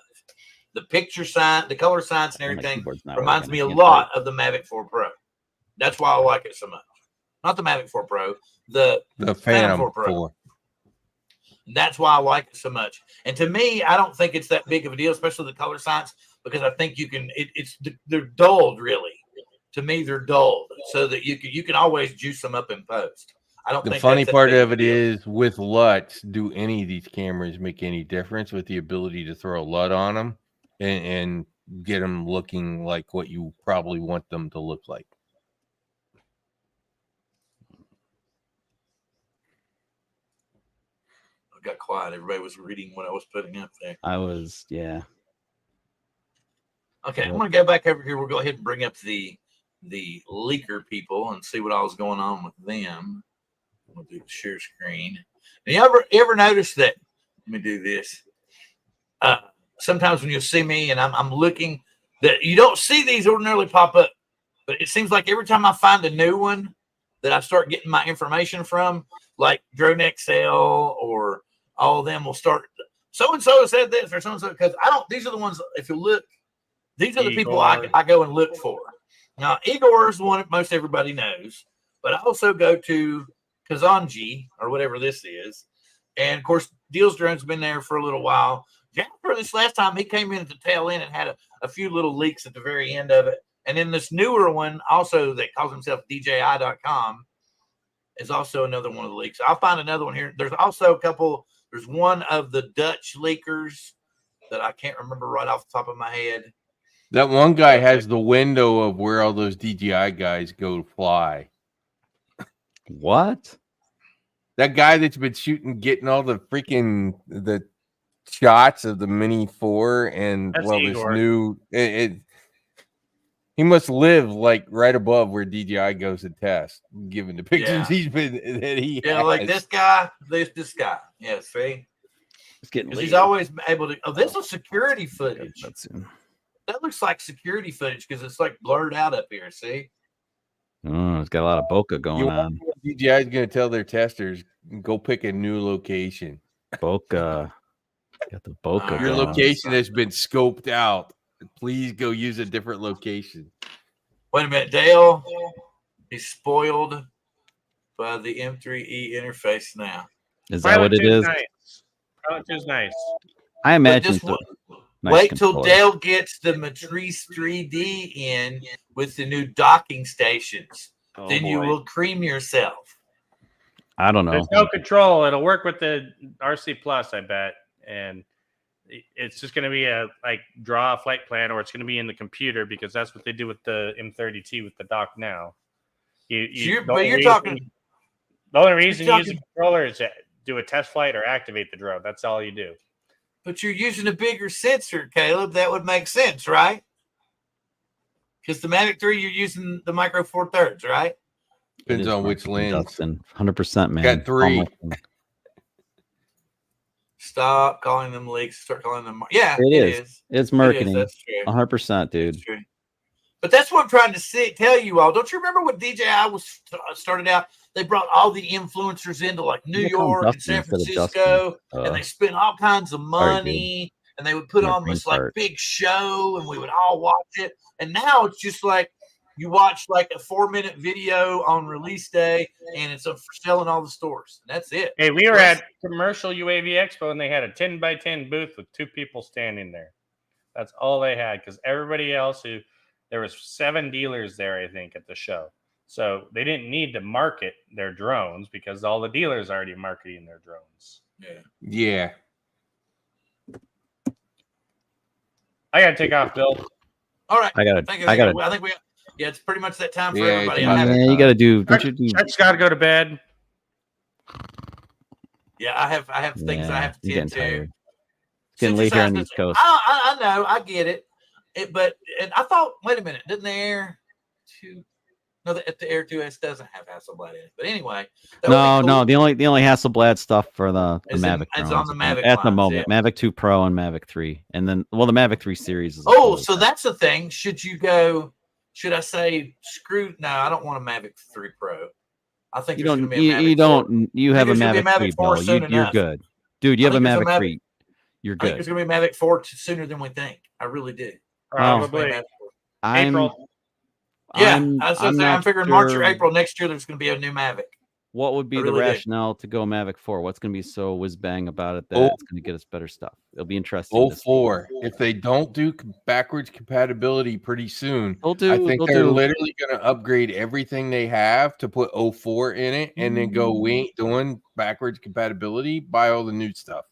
The picture sign, the color science, and everything reminds me a lot of the Mavic 4 Pro. That's why I like it so much. Not the Mavic 4 Pro, the Phantom 4 Pro. 4. That's why I like it so much. And to me, I don't think it's that big of a deal, especially the color science, because I think you can. They're dulled really. To me, they're dulled, so that you can always juice them up in post. I don't. The think funny that's part of it is with LUTs, do any of these cameras make any difference with the ability to throw a LUT on them and get them looking like what you probably want them to look like? Got quiet. Everybody was reading what I was putting up there. I was, yeah. Okay, I'm gonna go back over here. We'll go ahead and bring up the leaker people and see what all is going on with them. We'll do the share screen. And you ever notice that? Let me do this. Sometimes when you see me and I'm looking, that you don't see these ordinarily pop up, but it seems like every time I find a new one that I start getting my information from, like Drone XL or all of them will start. So and so said this or so and so, because I don't. These are the ones. If you look, these are the people I go and look for. Now Igor is the one that most everybody knows, but I also go to Kazanji or whatever this is, and of course Deals Drone's been there for a little while. Jasper, this last time he came in at the tail end and had a few little leaks at the very end of it, and then this newer one also that calls himself DJI.com is also another one of the leaks. I'll find another one here. There's also a couple. There's one of the Dutch leakers that I can't remember right off the top of my head. That one guy has the window of where all those DJI guys go fly. What? That guy that's been getting all the the shots of the Mini 4 and this new he must live like right above where DJI goes to test, given the pictures he's been has. Like this guy, this guy. Yeah, see, it's getting. He's always able to. Oh, this is security footage. That looks like security footage because it's like blurred out up here. See, it's got a lot of bokeh going on. DJI is going to tell their testers, go pick a new location. Bokeh, got the bokeh. Your location has been scoped out. Please go use a different location. Wait a minute, Dale. He's spoiled by the M3E interface now. Is that what it is? Pilot 2 is nice. I imagine. Nice wait till Dale gets the Matrice 3D in with the new docking stations. Then you will cream yourself. I don't know. There's no control. It'll work with the RC Plus, I bet. And it's just going to be a draw a flight plan, or it's going to be in the computer because that's what they do with the M30T with the dock now. The only reason you use a controller is to do a test flight or activate the drone. That's all you do. But you're using a bigger sensor, Caleb. That would make sense, right? Because the Mavic 3, you're using the Micro Four Thirds, right? Depends on which lens. 100%, man. Got 3. Stop calling them leaks. Start calling them. Yeah, It it is. is. It's It marketing. is. That's true. 100%, dude. That's true. But that's what I'm trying to tell you all. Don't you remember when DJI was started out? They brought all the influencers into like New York and San Francisco, and they spent all kinds of money, and they would put on this like big show, and we would all watch it. And now it's just like you watch like a 4-minute video on release day, and it's up for sale in all the stores. That's it. Hey, we were at Commercial UAV Expo, and they had a 10x10 booth with 2 people standing there. That's all they had, because everybody else there was 7 dealers there, I think, at the show. So they didn't need to market their drones because all the dealers are already marketing their drones. Yeah. I gotta take off, Bill. All right. I think we. Yeah, it's pretty much that time for Yeah, everybody. You got to do. Chuck's got to go to bed. Yeah, I have things I have to tend to. It's getting late here on the East Coast. I know, I get it. But I thought, wait a minute, didn't the Air 2? No, the Air 2S doesn't have Hasselblad in it. But anyway, no. The only Hasselblad stuff for the Mavic. It's on the Mavic at the lines, moment. yeah. Mavic 2 Pro and Mavic 3, and then the Mavic 3 series is. So that's the thing. Should I say screw? No, I don't want a Mavic 3 Pro. I think you have a Mavic 3, Bill. You're good, dude. You have a Mavic 3. You're good. I think there's going to be a Mavic 4 sooner than we think. I really do. Probably. April. I'm figuring March or April next year there's going to be a new Mavic. What would be the rationale to go Mavic 4? What's going to be so whiz bang about it that it's going to get us better stuff? It'll be interesting. 04. If they don't do backwards compatibility pretty soon, I think they're literally going to upgrade everything they have to put 04 in it, and then go, we ain't doing backwards compatibility, buy all the new stuff.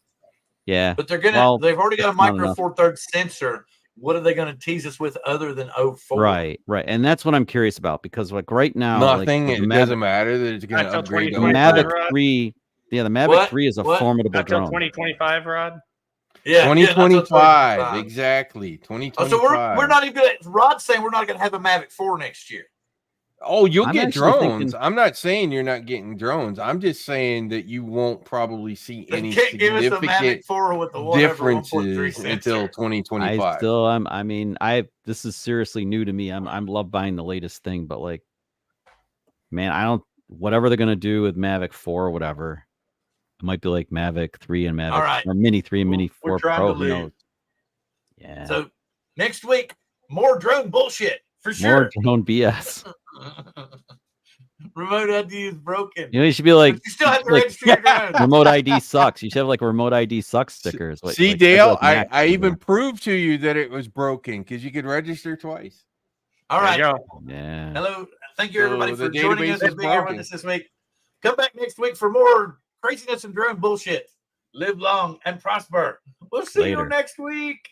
Yeah. But they've already got a micro Four Thirds sensor. What are they going to tease us with other than 04? Right. And that's what I'm curious about, because like right now, nothing. It doesn't matter that it's going to upgrade. The Mavic 3. Yeah, the Mavic 3 is a formidable drone. 2025, Rod. Yeah, 2025. Exactly. 2025. So we're not even going to. Rod's saying we're not going to have a Mavic 4 next year. Oh, you'll get drones. I'm not saying you're not getting drones. I'm just saying that you won't probably see any significant differences until 2025. This is seriously new to me. I'm love buying the latest thing, but like, man, whatever they're gonna do with Mavic 4 or whatever, it might be like Mavic 3 and Mavic or Mini 3 and Mini 4 Pro. Who knows? Yeah. So next week, more drone bullshit for sure. More drone BS. Remote ID is broken. You should be like, you still have to register your drone. Remote ID sucks. You should have like remote ID sucks stickers. See, Dale, I even proved to you that it was broken because you could register twice. All right. Yeah. Hello. Thank you, everybody, for joining us and being here with us this week. Come back next week for more craziness and drone bullshit. Live long and prosper. We'll see you next week.